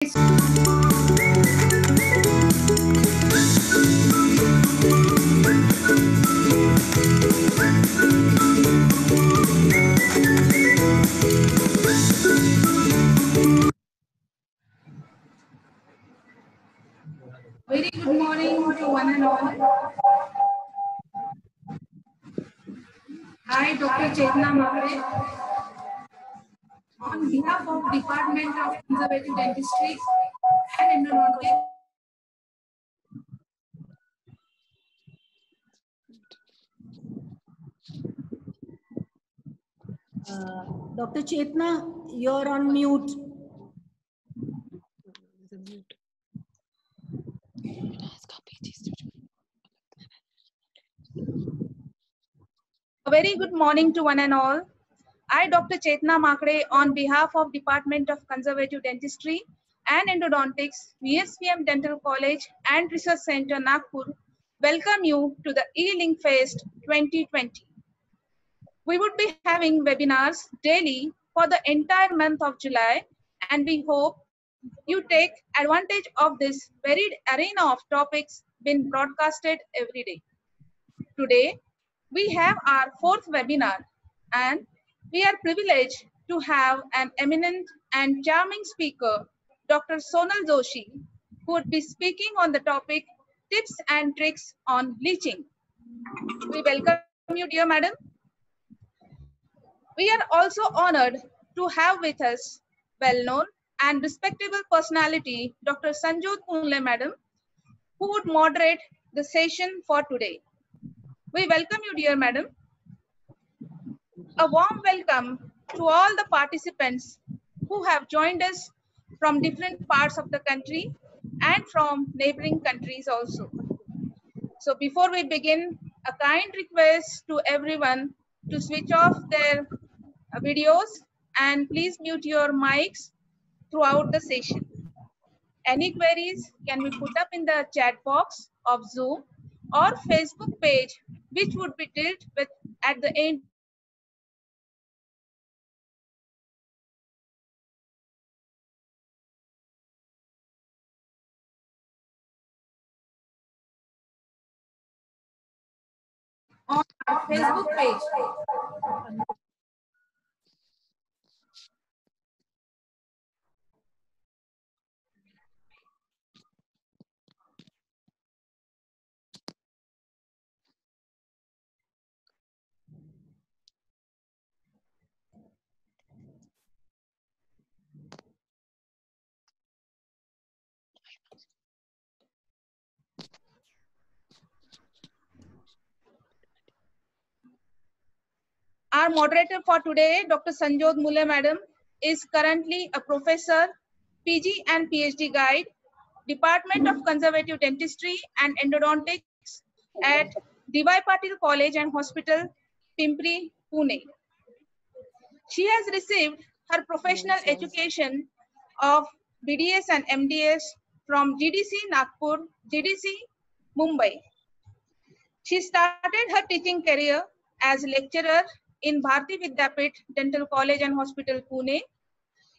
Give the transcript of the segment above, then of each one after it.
Very good morning to one and all. I, Dr. Chetna Makre, on behalf of Department of Conservative Dentistry and Endodontics, Dr. Chetna, you're on mute. a very good morning to one and all. I, Dr. Chetna Makre, on behalf of Department of Conservative Dentistry and Endodontics, VSPM Dental College and Research Center, Nagpur, welcome you to the eLink Fest 2020. We would be having webinars daily for the entire month of July, and we hope you take advantage of this varied arena of topics being broadcasted every day. Today, we have our fourth webinar, and we are privileged to have an eminent and charming speaker, Dr. Sonal Joshi, who would be speaking on the topic tips and tricks on bleaching. We welcome you, dear madam. We are also honored to have with us well-known and respectable personality, Dr. Sanjot Punle madam, who would moderate the session for today. We welcome you, dear madam. A warm welcome to all the participants who have joined us from different parts of the country and from neighboring countries also. So before we begin, a kind request to everyone to switch off their videos and please mute your mics throughout the session. Any queries can be put up in the chat box of Zoom or Facebook page, which would be dealt with at the end on our Facebook page. Our moderator for today, Dr. Sanjot Mule madam, is currently a professor, PG and PhD guide, Department of Conservative Dentistry and Endodontics at D.Y. Patil College and Hospital, Pimpri, Pune. She has received her professional education of BDS and MDS from GDC Nagpur, GDC Mumbai. She started her teaching career as lecturer in Bharati Vidyapit Dental College and Hospital, Pune.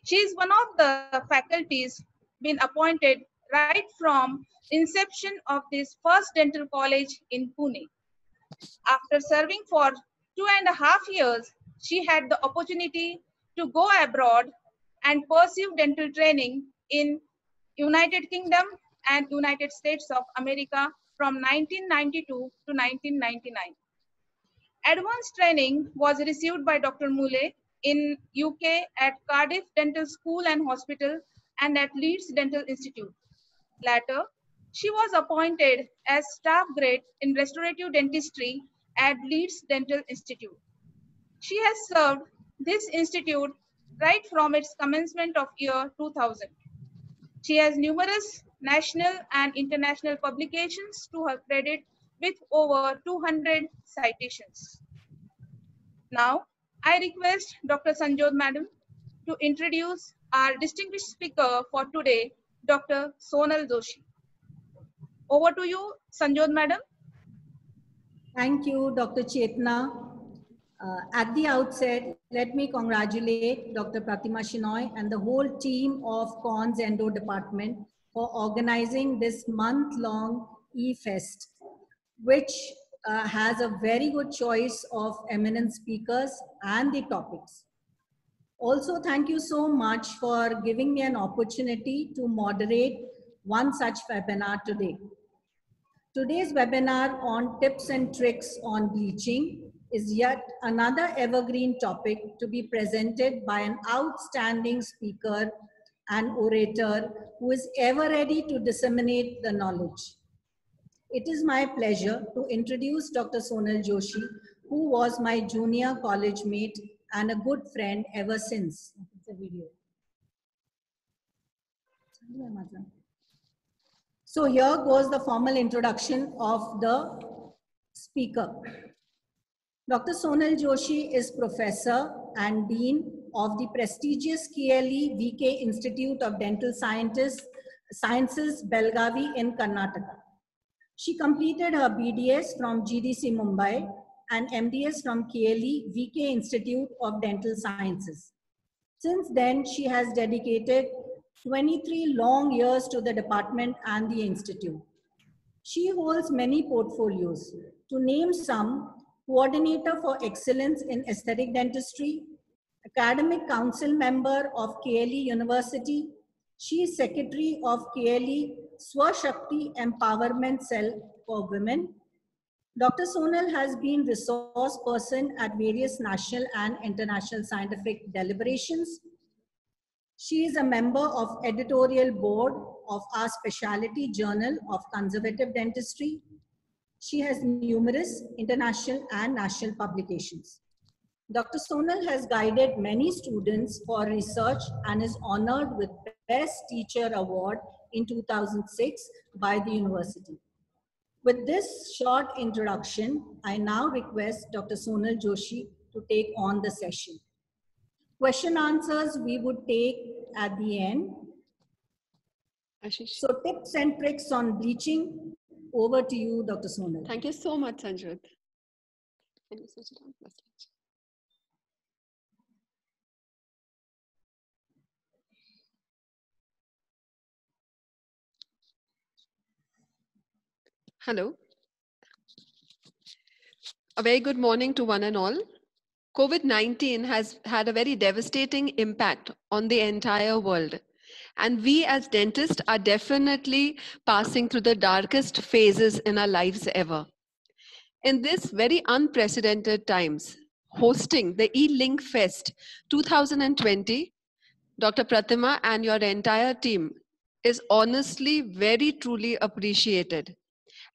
She is one of the faculties been appointed right from inception of this first dental college in Pune. After serving for 2.5 years, she had the opportunity to go abroad and pursue dental training in United Kingdom and United States of America from 1992 to 1999. Advanced training was received by Dr. Mule in UK at Cardiff Dental School and Hospital and at Leeds Dental Institute. Later, she was appointed as staff grade in restorative dentistry at Leeds Dental Institute. She has served this institute right from its commencement of year 2000. She has numerous national and international publications to her credit with over 200 citations. Now, I request Dr. Sanjot madam to introduce our distinguished speaker for today, Dr. Sonal Joshi. Over to you, Sanjot madam. Thank you, Dr. Chetna. At the outset, let me congratulate Dr. Pratima Shenoy and the whole team of Cons Endo Department for organizing this month-long E-Fest, which has a very good choice of eminent speakers and the topics. Also, thank you so much for giving me an opportunity to moderate one such webinar today. Today's webinar on tips and tricks on bleaching is yet another evergreen topic to be presented by an outstanding speaker and orator who is ever ready to disseminate the knowledge. It is my pleasure to introduce Dr. Sonal Joshi, who was my junior college mate and a good friend ever since. It's a video. So here goes the formal introduction of the speaker. Dr. Sonal Joshi is professor and dean of the prestigious KLE VK Institute of Dental Sciences, Belgavi in Karnataka. She completed her BDS from GDC Mumbai and MDS from KLE VK Institute of Dental Sciences. Since then, she has dedicated 23 long years to the department and the institute. She holds many portfolios. To name some, Coordinator for Excellence in Aesthetic Dentistry, Academic Council Member of KLE University. She is Secretary of KLE Swashakti Empowerment Cell for Women. Dr. Sonal has been resource person at various national and international scientific deliberations. She is a member of editorial board of our specialty journal of conservative dentistry. She has numerous international and national publications. Dr. Sonal has guided many students for research and is honored with Best Teacher Award in 2006 by the university. With this short introduction, I now request Dr. Sonal Joshi to take on the session. Question answers we would take at the end. Ashish. So tips and tricks on bleaching. Over to you, Dr. Sonal. Thank you so much, Sanjot. Can you switch it on? Hello. A very good morning to one and all. COVID-19 has had a very devastating impact on the entire world. And we as dentists are definitely passing through the darkest phases in our lives ever. In this very unprecedented times, hosting the E-Link Fest 2020, Dr. Pratima and your entire team is honestly very truly appreciated.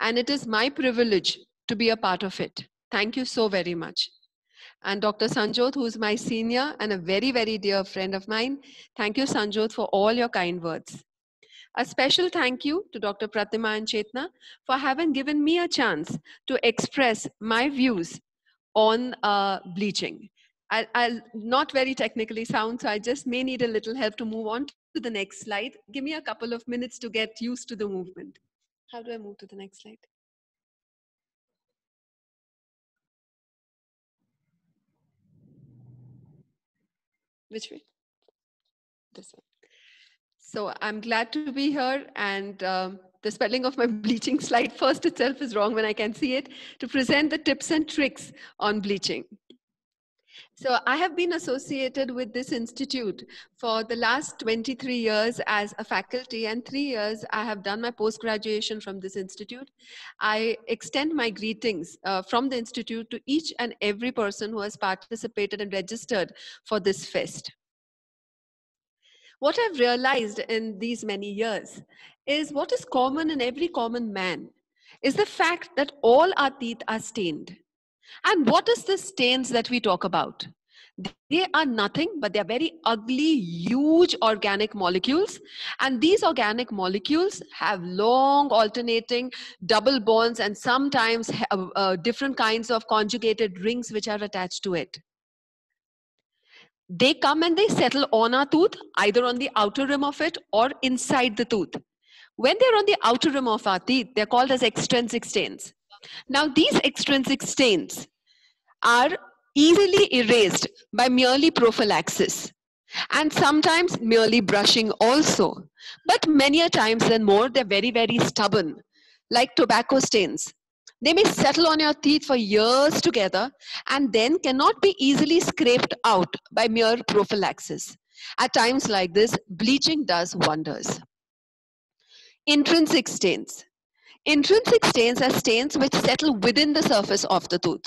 And it is my privilege to be a part of it. Thank you so very much. And Dr. Sanjot, who is my senior and a very, very dear friend of mine, thank you, Sanjot, for all your kind words. A special thank you to Dr. Pratima and Chetna for having given me a chance to express my views on bleaching. I'll not very technically sound, so I just may need a little help to move on to the next slide. Give me a couple of minutes to get used to the movement. How do I move to the next slide? Which way? This way. So I'm glad to be here, and the spelling of my bleaching slide first itself is wrong when I can see it, to present the tips and tricks on bleaching. So I have been associated with this institute for the last 23 years as a faculty, and 3 years I have done my post-graduation from this institute. I extend my greetings from the institute to each and every person who has participated and registered for this fest. What I've realized in these many years is what is common in every common man is the fact that all our teeth are stained. And what is the stains that we talk about? They are nothing but they are very ugly, huge organic molecules. And these organic molecules have long alternating double bonds and sometimes different kinds of conjugated rings which are attached to it. They come and they settle on our tooth, either on the outer rim of it or inside the tooth. When they're on the outer rim of our teeth, they're called as extrinsic stains. Now, these extrinsic stains are easily erased by merely prophylaxis, and sometimes merely brushing also. But many a times and more, they're very, very stubborn, like tobacco stains. They may settle on your teeth for years together and then cannot be easily scraped out by mere prophylaxis. At times like this, bleaching does wonders. Intrinsic stains. Intrinsic stains are stains which settle within the surface of the tooth.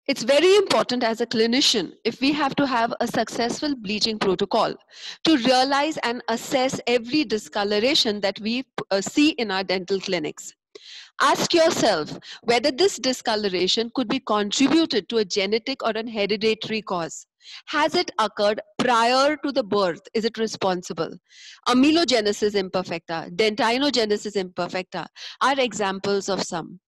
It's very important as a clinician, if we have to have a successful bleaching protocol, to realize and assess every discoloration that we see in our dental clinics. Ask yourself whether this discoloration could be contributed to a genetic or an hereditary cause. Has it occurred prior to the birth? Is it responsible? Amelogenesis imperfecta, dentinogenesis imperfecta are examples of some.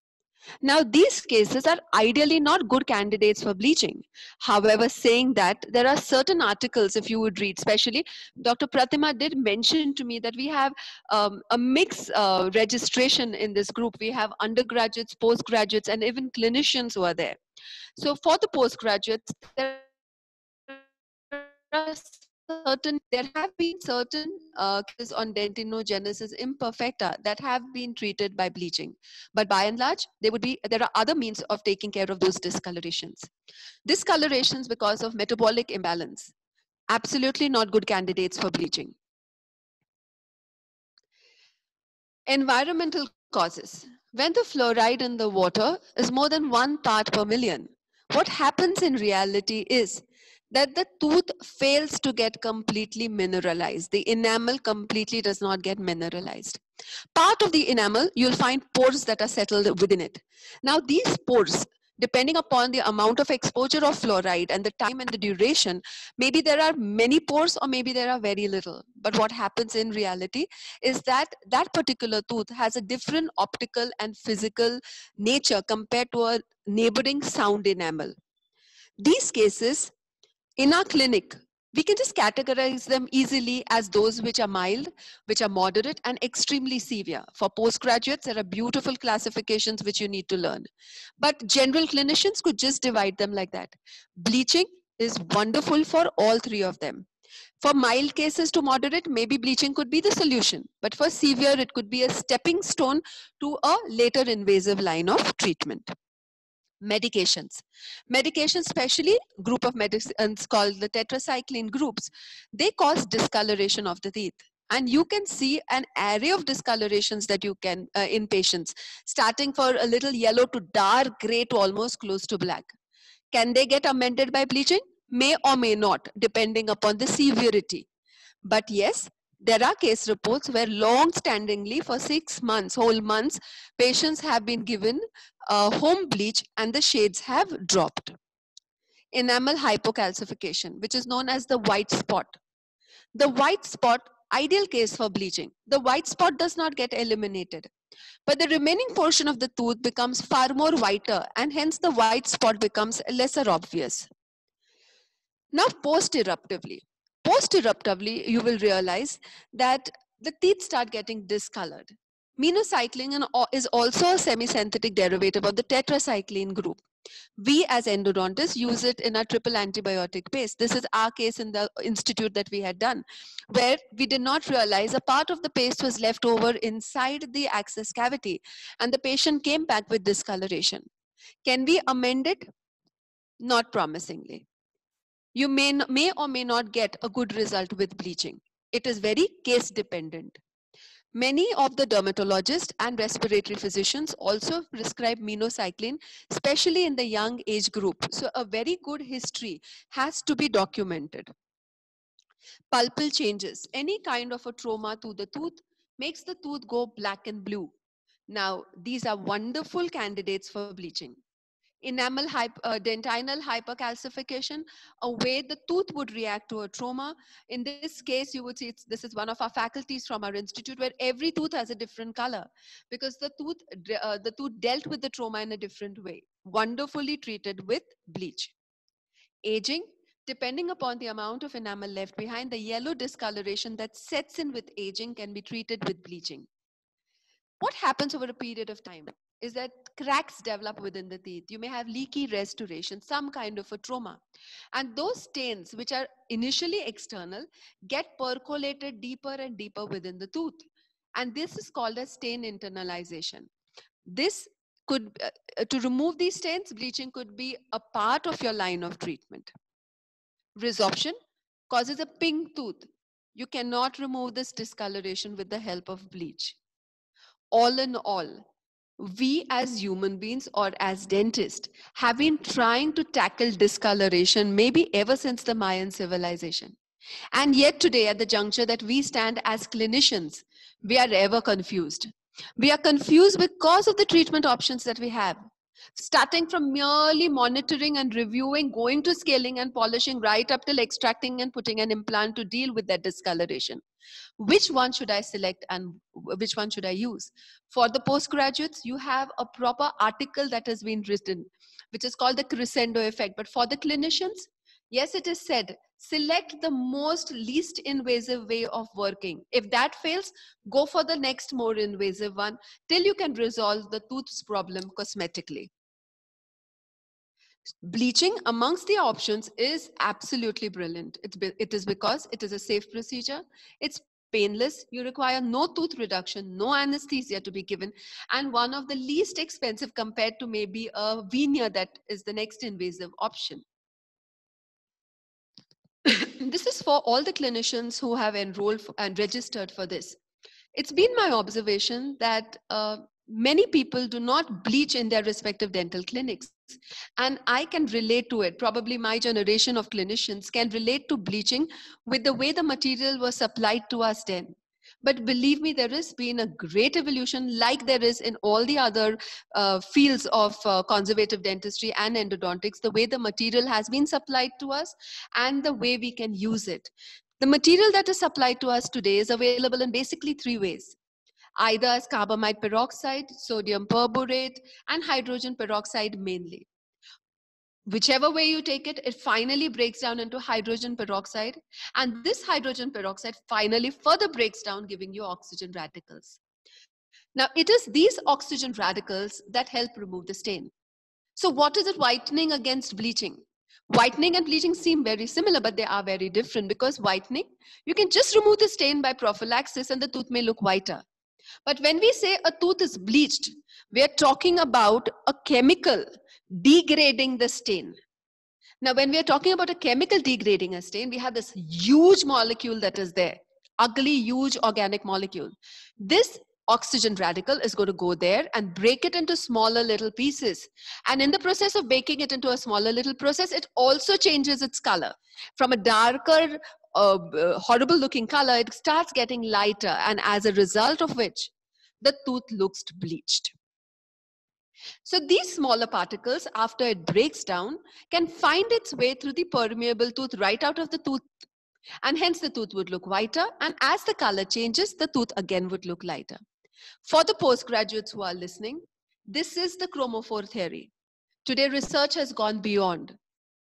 Now, these cases are ideally not good candidates for bleaching. However, saying that, there are certain articles, if you would read, especially Dr. Pratima did mention to me that we have a mixed registration in this group. We have undergraduates, postgraduates, and even clinicians who are there. So for the postgraduates, there have been certain cases on dentinogenesis imperfecta that have been treated by bleaching. But by and large, there are other means of taking care of those discolorations. Discolorations because of metabolic imbalance, absolutely not good candidates for bleaching. Environmental causes. When the fluoride in the water is more than 1 part per million, what happens in reality is that the tooth fails to get completely mineralized. The enamel completely does not get mineralized. Part of the enamel, you'll find pores that are settled within it. Now, these pores, depending upon the amount of exposure of fluoride and the time and the duration, maybe there are many pores or maybe there are very little. But what happens in reality is that that particular tooth has a different optical and physical nature compared to a neighboring sound enamel. These cases, in our clinic, we can just categorize them easily as those which are mild, which are moderate, and extremely severe. For postgraduates, there are beautiful classifications which you need to learn. But general clinicians could just divide them like that. Bleaching is wonderful for all three of them. For mild cases to moderate, maybe bleaching could be the solution. But for severe, it could be a stepping stone to a later invasive line of treatment. Medications, especially group of medicines called the tetracycline groups, they cause discoloration of the teeth, and you can see an array of discolorations that you can in patients, starting for a little yellow to dark gray to almost close to black. Can they get amended by bleaching? May or may not, depending upon the severity. But yes, there are case reports where long-standingly for 6 months, whole months, patients have been given home bleach and the shades have dropped. Enamel hypocalcification, which is known as the white spot. The white spot, ideal case for bleaching. The white spot does not get eliminated, but the remaining portion of the tooth becomes far more whiter, and hence the white spot becomes lesser obvious. Now, post-eruptively, you will realize that the teeth start getting discolored. Minocycline is also a semi-synthetic derivative of the tetracycline group. We as endodontists use it in our triple antibiotic paste. This is our case in the institute that we had done, where we did not realize a part of the paste was left over inside the access cavity, and the patient came back with discoloration. Can we amend it? Not promisingly. You may or may not get a good result with bleaching. It is very case dependent. Many of the dermatologists and respiratory physicians also prescribe minocycline, especially in the young age group. So a very good history has to be documented. Pulpal changes. Any kind of a trauma to the tooth makes the tooth go black and blue. Now, these are wonderful candidates for bleaching. Enamel dentinal hypercalcification, a way the tooth would react to a trauma. In this case, you would see this is one of our faculties from our institute, where every tooth has a different color because the tooth dealt with the trauma in a different way, wonderfully treated with bleach. Aging, depending upon the amount of enamel left behind, the yellow discoloration that sets in with aging can be treated with bleaching. What happens over a period of time? is that cracks develop within the teeth. You may have leaky restoration, some kind of a trauma. And those stains, which are initially external, get percolated deeper and deeper within the tooth. And this is called as stain internalization. This could, to remove these stains, bleaching could be a part of your line of treatment. Resorption causes a pink tooth. You cannot remove this discoloration with the help of bleach. All in all, we as human beings or as dentists have been trying to tackle discoloration maybe ever since the Mayan civilization. And yet today, at the juncture that we stand as clinicians, we are ever confused. We are confused because of the treatment options that we have. Starting from merely monitoring and reviewing, going to scaling and polishing, right up till extracting and putting an implant to deal with that discoloration. Which one should I select and which one should I use? For the postgraduates, you have a proper article that has been written, which is called the crescendo effect. But for the clinicians, yes, it is said, select the most least invasive way of working. If that fails, go for the next more invasive one till you can resolve the tooth's problem cosmetically. Bleaching amongst the options is absolutely brilliant. It is because it is a safe procedure. It's painless. You require no tooth reduction, no anesthesia to be given, and one of the least expensive compared to maybe a veneer that is the next invasive option. This is for all the clinicians who have enrolled and registered for this. It's been my observation that many people do not bleach in their respective dental clinics. And I can relate to it. Probably my generation of clinicians can relate to bleaching with the way the material was supplied to us then. But believe me, there has been a great evolution like there is in all the other fields of conservative dentistry and endodontics, the way the material has been supplied to us and the way we can use it. The material that is supplied to us today is available in basically three ways. Either as carbamide peroxide, sodium perborate, and hydrogen peroxide mainly. Whichever way you take it, it finally breaks down into hydrogen peroxide. And this hydrogen peroxide finally further breaks down, giving you oxygen radicals. Now, it is these oxygen radicals that help remove the stain. So what is it whitening against bleaching? Whitening and bleaching seem very similar, but they are very different, because whitening, you can just remove the stain by prophylaxis and the tooth may look whiter. But when we say a tooth is bleached, we are talking about a chemical degrading the stain. Now, when we are talking about a chemical degrading a stain, we have this huge molecule that is there, ugly, huge organic molecule. This oxygen radical is going to go there and break it into smaller little pieces. And in the process of baking it into a smaller little process, it also changes its color. From a darker, horrible looking color, it starts getting lighter, and as a result of which, the tooth looks bleached. So these smaller particles, after it breaks down, can find its way through the permeable tooth right out of the tooth. And hence the tooth would look whiter. And as the color changes, the tooth again would look lighter. For the postgraduates who are listening, this is the chromophore theory. Today, research has gone beyond.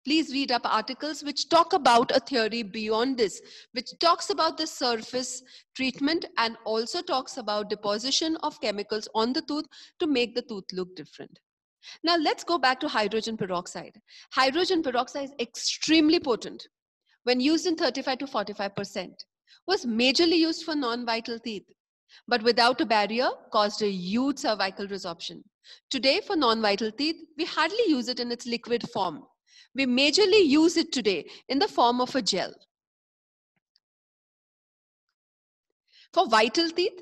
Please read up articles which talk about a theory beyond this, which talks about the surface treatment and also talks about deposition of chemicals on the tooth to make the tooth look different. Now let's go back to hydrogen peroxide. Hydrogen peroxide is extremely potent. When used in 35 to 45%, was majorly used for non-vital teeth, but without a barrier caused a huge cervical resorption. Today for non-vital teeth, we hardly use it in its liquid form. We majorly use it today in the form of a gel. For vital teeth,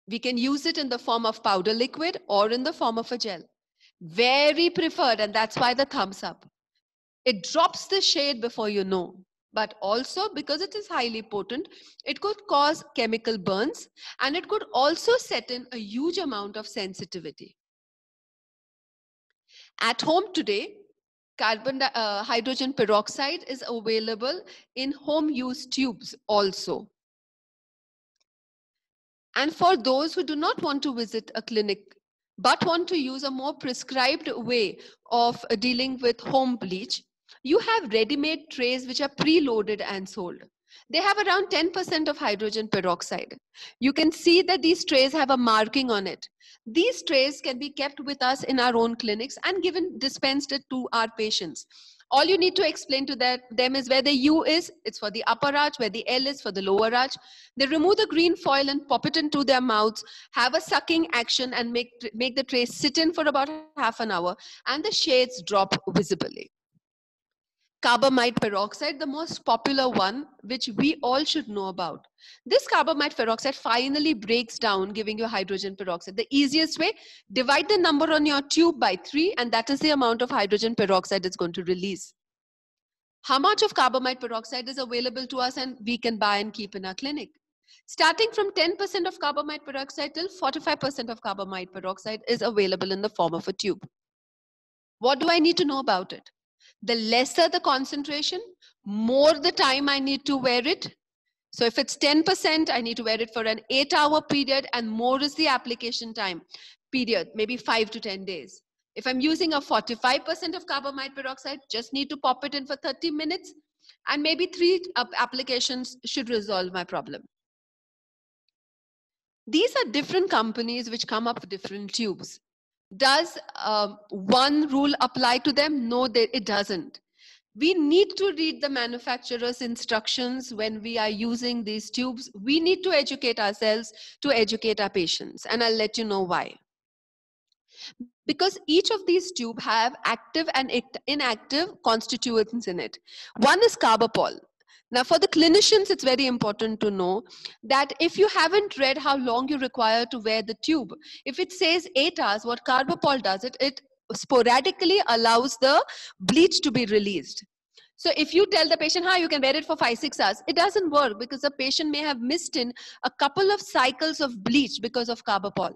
we can use it in the form of powder liquid or in the form of a gel. Very preferred, and that's why the thumbs up. It drops the shade before you know. But also, because it is highly potent, it could cause chemical burns, and it could also set in a huge amount of sensitivity. At home today, hydrogen peroxide is available in home use tubes also. And for those who do not want to visit a clinic, but want to use a more prescribed way of dealing with home bleach, you have ready-made trays which are preloaded and sold. They have around 10% of hydrogen peroxide. You can see that these trays have a marking on it. These trays can be kept with us in our own clinics and dispensed it to our patients. All you need to explain to them is where the U is, it's for the upper arch, where the L is for the lower arch. They remove the green foil and pop it into their mouths, have a sucking action and make the tray sit in for about half an hour, and the shades drop visibly. Carbamide peroxide, the most popular one, which we all should know about. This carbamide peroxide finally breaks down, giving you hydrogen peroxide. The easiest way, divide the number on your tube by 3, and that is the amount of hydrogen peroxide it's going to release. How much of carbamide peroxide is available to us and we can buy and keep in our clinic? Starting from 10% of carbamide peroxide till 45% of carbamide peroxide is available in the form of a tube. What do I need to know about it? The lesser the concentration, more the time I need to wear it. So if it's 10%, I need to wear it for an 8-hour period, and more is the application time period, maybe 5 to 10 days. If I'm using a 45% of carbamide peroxide, just need to pop it in for 30 minutes, and maybe 3 applications should resolve my problem. These are different companies which come up with different tubes. Does one rule apply to them? No, it doesn't. We need to read the manufacturer's instructions when we are using these tubes. We need to educate ourselves to educate our patients, and I'll let you know why. Because each of these tubes have active and inactive constituents in it. One is carbapol. Now, for the clinicians, it's very important to know that if you haven't read how long you require to wear the tube, if it says 8 hours, what carbapol does, it sporadically allows the bleach to be released. So if you tell the patient, you can wear it for 5-6 hours, it doesn't work, because the patient may have missed in a couple of cycles of bleach because of carbapol.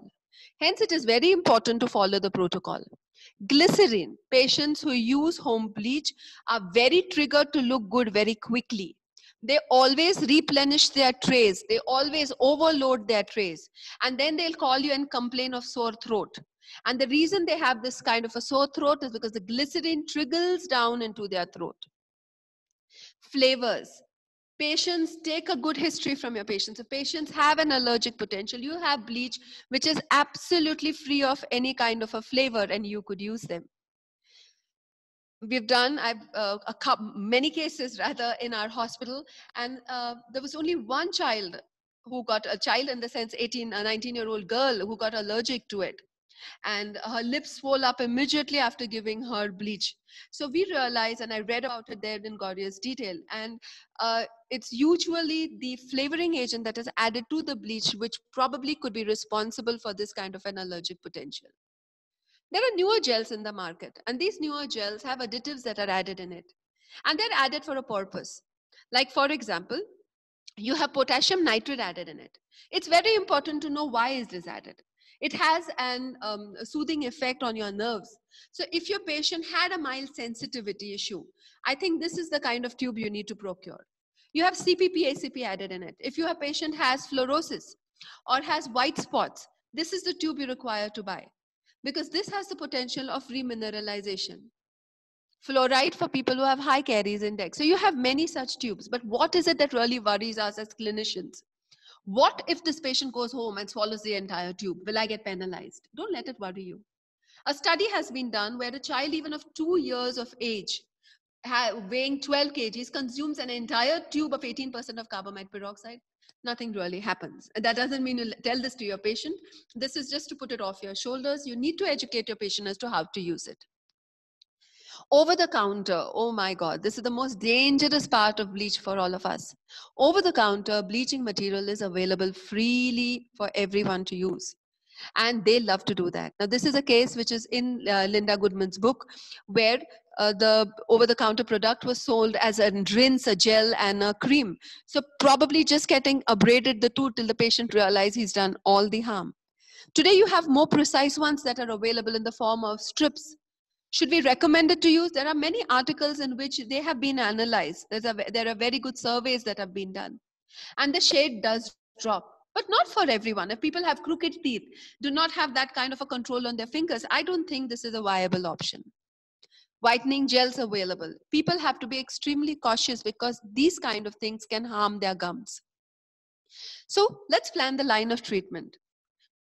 Hence, it is very important to follow the protocol. Glycerin, patients who use home bleach are very triggered to look good very quickly. They always replenish their trays. They always overload their trays. And then they'll call you and complain of sore throat. And the reason they have this kind of a sore throat is because the glycerin trickles down into their throat. Flavors. Patients, take a good history from your patients. If patients have an allergic potential, you have bleach which is absolutely free of any kind of a flavor, and you could use them. We've done many cases rather in our hospital, and there was only one child who got, a child in the sense 19-year-old girl who got allergic to it, and her lips swelled up immediately after giving her bleach. So we realized, and I read about it there in glorious detail, and it's usually the flavoring agent that is added to the bleach which probably could be responsible for this kind of an allergic potential. There are newer gels in the market, and these newer gels have additives that are added in it, and they're added for a purpose. Like, for example, you have potassium nitrate added in it. It's very important to know why is this added. It has a soothing effect on your nerves. So if your patient had a mild sensitivity issue, I think this is the kind of tube you need to procure. You have CPP, ACP added in it. If your patient has fluorosis or has white spots, this is the tube you require to buy, because this has the potential of remineralization. Fluoride for people who have high caries index. So you have many such tubes, but what is it that really worries us as clinicians? What if this patient goes home and swallows the entire tube? Will I get penalized? Don't let it worry you. A study has been done where a child even of 2 years of age, weighing 12 kgs, consumes an entire tube of 18% of carbamide peroxide. Nothing really happens. And that doesn't mean you tell this to your patient. This is just to put it off your shoulders. You need to educate your patient as to how to use it. Over the counter, oh my God, this is the most dangerous part of bleach for all of us. Over the counter, bleaching material is available freely for everyone to use. And they love to do that. Now, this is a case which is in Linda Goodman's book, where the over-the-counter product was sold as a rinse, a gel, and a cream. So probably just getting abraded the tooth till the patient realizes he's done all the harm. Today, you have more precise ones that are available in the form of strips. Should we recommend it to use? There are many articles in which they have been analyzed. There are very good surveys that have been done. And the shade does drop, but not for everyone. If people have crooked teeth, do not have that kind of a control on their fingers, I don't think this is a viable option. Whitening gels available. People have to be extremely cautious because these kind of things can harm their gums. So let's plan the line of treatment.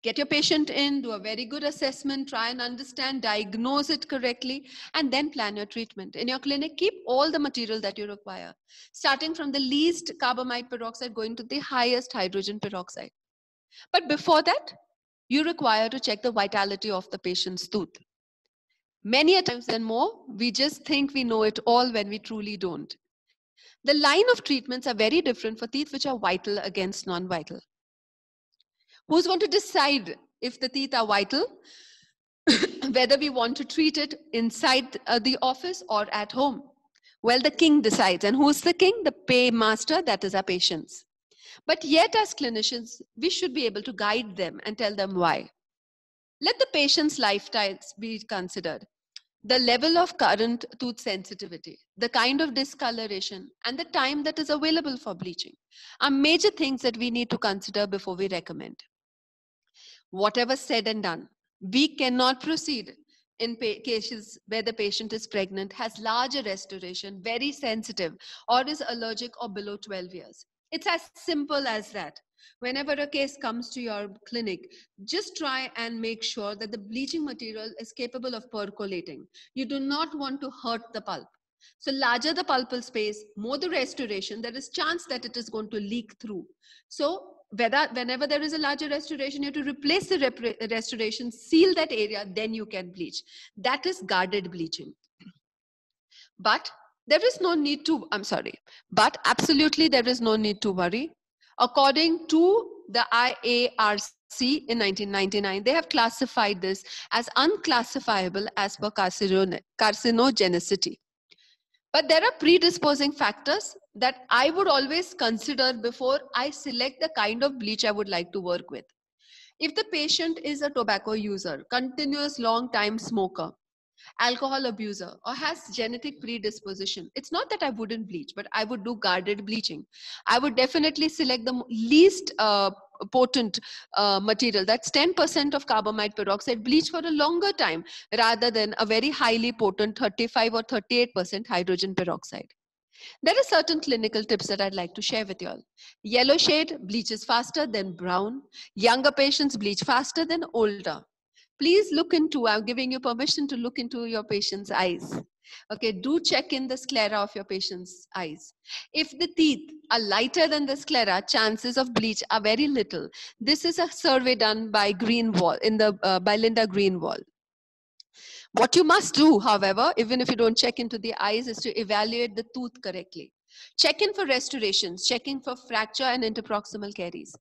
Get your patient in, do a very good assessment, try and understand, diagnose it correctly, and then plan your treatment. In your clinic, keep all the material that you require, starting from the least carbamide peroxide going to the highest hydrogen peroxide. But before that, you require to check the vitality of the patient's tooth. Many a times and more, we just think we know it all when we truly don't. The line of treatments are very different for teeth which are vital against non-vital. Who's going to decide if the teeth are vital? Whether we want to treat it inside the office or at home? Well, the king decides. And who's the king? The paymaster, that is our patients. But yet as clinicians, we should be able to guide them and tell them why. Let the patient's lifestyles be considered. The level of current tooth sensitivity, the kind of discoloration, and the time that is available for bleaching are major things that we need to consider before we recommend. Whatever said and done, we cannot proceed in cases where the patient is pregnant, has larger restoration, very sensitive, or is allergic or below 12 years. It's as simple as that. Whenever a case comes to your clinic, just try and make sure that the bleaching material is capable of percolating. You do not want to hurt the pulp. So larger the pulpal space, more the restoration, there is chance that it is going to leak through. So whenever there is a larger restoration, you have to replace the restoration, seal that area, then you can bleach. That is guarded bleaching. But there is no need to, but absolutely there is no need to worry. According to the IARC in 1999, they have classified this as unclassifiable as per carcinogenicity. But there are predisposing factors that I would always consider before I select the kind of bleach I would like to work with. If the patient is a tobacco user, continuous long time smoker, alcohol abuser, or has genetic predisposition, it's not that I wouldn't bleach, but I would do guarded bleaching. I would definitely select the least potent material, that's 10% of carbamide peroxide, bleach for a longer time rather than a very highly potent 35 or 38% hydrogen peroxide. There are certain clinical tips that I'd like to share with you all. Yellow shade bleaches faster than brown. Younger patients bleach faster than older. Please look into, I'm giving you permission to look into your patient's eyes. Okay, do check in the sclera of your patient's eyes. If the teeth are lighter than the sclera, chances of bleach are very little. This is a survey done by by Linda Greenwald. What you must do, however, even if you don't check into the eyes, is to evaluate the tooth correctly. Check in for restorations, check in for fracture and interproximal caries.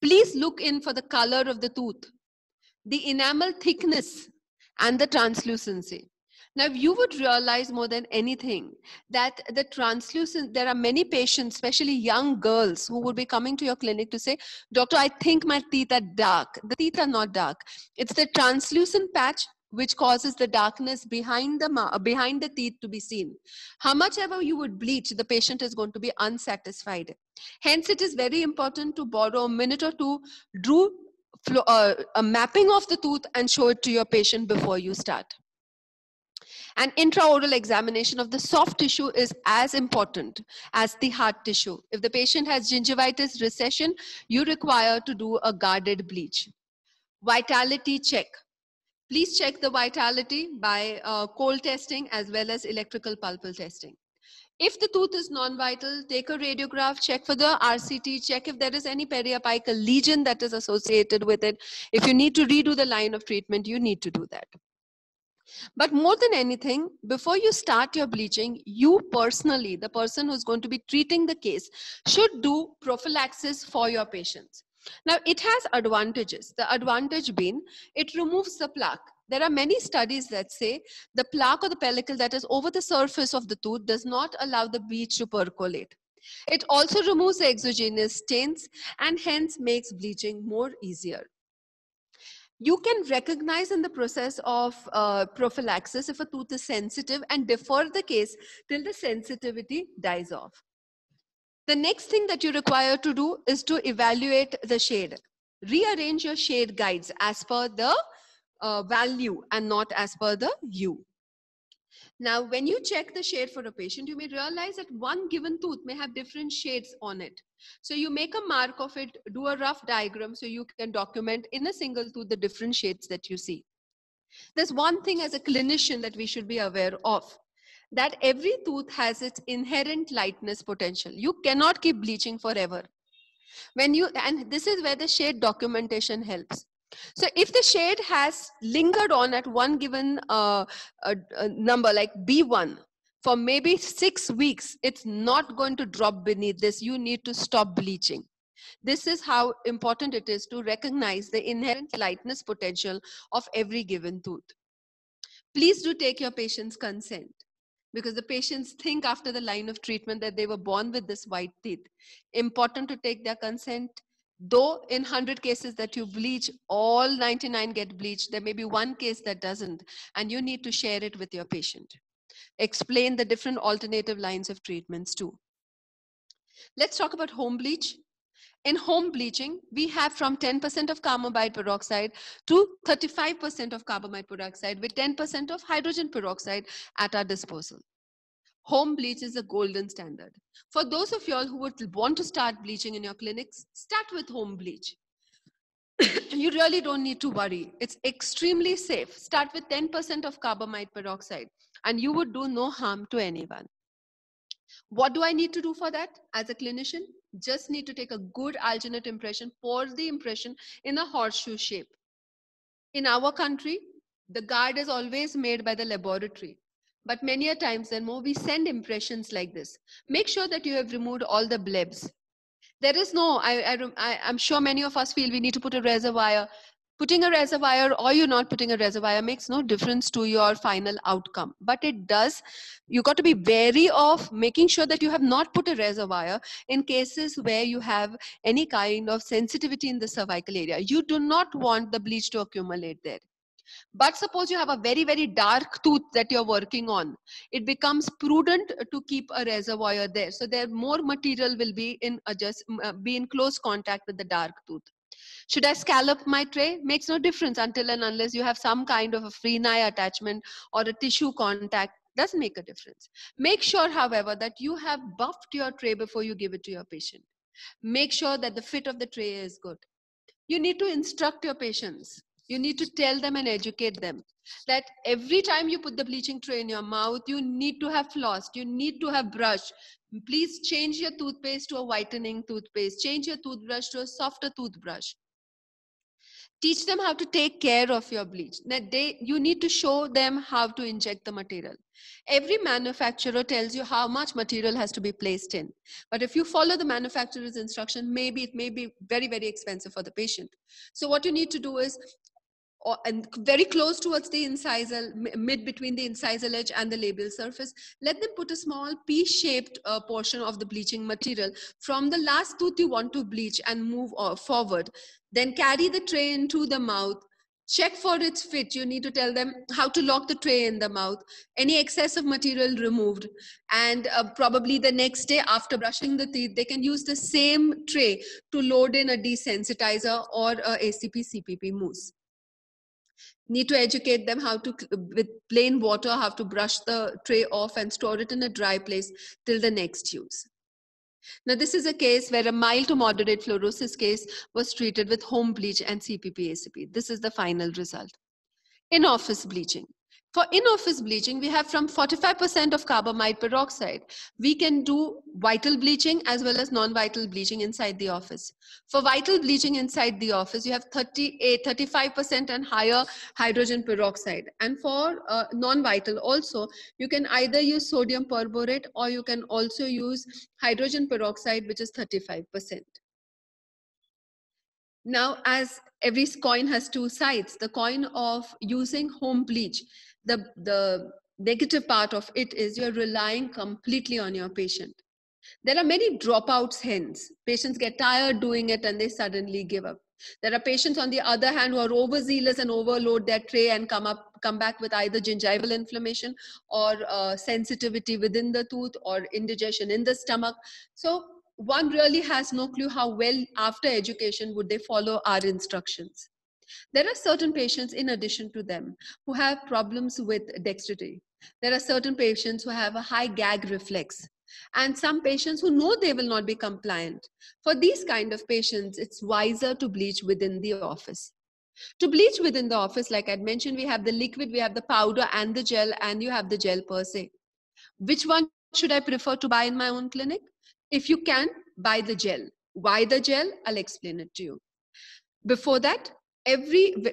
Please look in for the color of the tooth, the enamel thickness, and the translucency. Now, you would realize more than anything that the translucent, there are many patients, especially young girls, who would be coming to your clinic to say, "Doctor, I think my teeth are dark." The teeth are not dark. It's the translucent patch which causes the darkness behind the teeth to be seen. How much ever you would bleach, the patient is going to be unsatisfied. Hence, it is very important to borrow a minute or two, do a mapping of the tooth and show it to your patient before you start. An intraoral examination of the soft tissue is as important as the hard tissue. If the patient has gingivitis recession, you require to do a guarded bleach. Vitality check. Please check the vitality by cold testing as well as electrical pulpal testing. If the tooth is non-vital, take a radiograph, check for the RCT, check if there is any periapical lesion that is associated with it. If you need to redo the line of treatment, you need to do that. But more than anything, before you start your bleaching, you personally, the person who's going to be treating the case, should do prophylaxis for your patients. Now, it has advantages. The advantage being, it removes the plaque. There are many studies that say the plaque or the pellicle that is over the surface of the tooth does not allow the bleach to percolate. It also removes the exogenous stains and hence makes bleaching more easier. You can recognize in the process of prophylaxis if a tooth is sensitive and defer the case till the sensitivity dies off. The next thing that you require to do is to evaluate the shade. Rearrange your shade guides as per the value and not as per the hue. Now, when you check the shade for a patient, you may realize that one given tooth may have different shades on it. So you make a mark of it, do a rough diagram so you can document in a single tooth the different shades that you see. There's one thing as a clinician that we should be aware of, that every tooth has its inherent lightness potential. You cannot keep bleaching forever. And this is where the shade documentation helps. So if the shade has lingered on at one given number like B1 for maybe 6 weeks, it's not going to drop beneath this. You need to stop bleaching. This is how important it is to recognize the inherent lightness potential of every given tooth. Please do take your patient's consent, because the patients think after the line of treatment that they were born with this white teeth. Important to take their consent. Though in 100 cases that you bleach, all 99 get bleached, there may be one case that doesn't, and you need to share it with your patient. Explain the different alternative lines of treatments too. Let's talk about home bleach. In home bleaching, we have from 10% of carbamide peroxide to 35% of carbamide peroxide with 10% of hydrogen peroxide at our disposal. Home bleach is a golden standard. For those of you all who would want to start bleaching in your clinics, start with home bleach. You really don't need to worry. It's extremely safe. Start with 10% of carbamide peroxide and you would do no harm to anyone. What do I need to do for that as a clinician? Just need to take a good alginate impression, pour the impression in a horseshoe shape. In our country, the guard is always made by the laboratory. But many a times then more we send impressions like this. Make sure that you have removed all the blebs. There is no, I'm sure many of us feel we need to put a reservoir. Putting a reservoir or you're not putting a reservoir makes no difference to your final outcome. But it does, you got to be wary of making sure that you have not put a reservoir in cases where you have any kind of sensitivity in the cervical area. You do not want the bleach to accumulate there. But suppose you have a very, very dark tooth that you're working on, it becomes prudent to keep a reservoir there. So there more material will be in close contact with the dark tooth. Should I scallop my tray? Makes no difference until and unless you have some kind of a Freeney attachment or a tissue contact. Doesn't make a difference. Make sure, however, that you have buffed your tray before you give it to your patient. Make sure that the fit of the tray is good. You need to instruct your patients. You need to tell them and educate them that every time you put the bleaching tray in your mouth, you need to have flossed, you need to have brushed. Please change your toothpaste to a whitening toothpaste. Change your toothbrush to a softer toothbrush. Teach them how to take care of your bleach. You need to show them how to inject the material. Every manufacturer tells you how much material has to be placed in. But if you follow the manufacturer's instruction, maybe it may be very, very expensive for the patient. So what you need to do is, and very close towards the incisal, mid between the incisal edge and the labial surface, let them put a small pea-shaped portion of the bleaching material from the last tooth you want to bleach and move forward. Then carry the tray into the mouth. Check for its fit. You need to tell them how to lock the tray in the mouth. Any excess of material removed. And probably the next day after brushing the teeth, they can use the same tray to load in a desensitizer or a ACP CPP mousse. Need to educate them how to, with plain water, how to brush the tray off and store it in a dry place till the next use. Now, this is a case where a mild to moderate fluorosis case was treated with home bleach and CPP-ACP. This is the final result. In-office bleaching. For in-office bleaching, we have from 45% of carbamide peroxide. We can do vital bleaching as well as non-vital bleaching inside the office. For vital bleaching inside the office, you have 35% and higher hydrogen peroxide. And for non-vital also, you can either use sodium perborate or you can also use hydrogen peroxide, which is 35%. Now, as every coin has two sides, the coin of using home bleach, the negative part of it is you're relying completely on your patient. There are many dropouts hence. Patients get tired doing it and they suddenly give up. There are patients, on the other hand, who are overzealous and overload their tray and come back with either gingival inflammation or sensitivity within the tooth or indigestion in the stomach. So one really has no clue how well after education would they follow our instructions. There are certain patients in addition to them who have problems with dexterity. There are certain patients who have a high gag reflex, and some patients who know they will not be compliant. For these kind of patients, it's wiser to bleach within the office. To bleach within the office, like I'd mentioned, we have the liquid, we have the powder and the gel, and you have the gel per se. Which one should I prefer to buy in my own clinic? If you can, buy the gel. Why the gel? I'll explain it to you. Before that,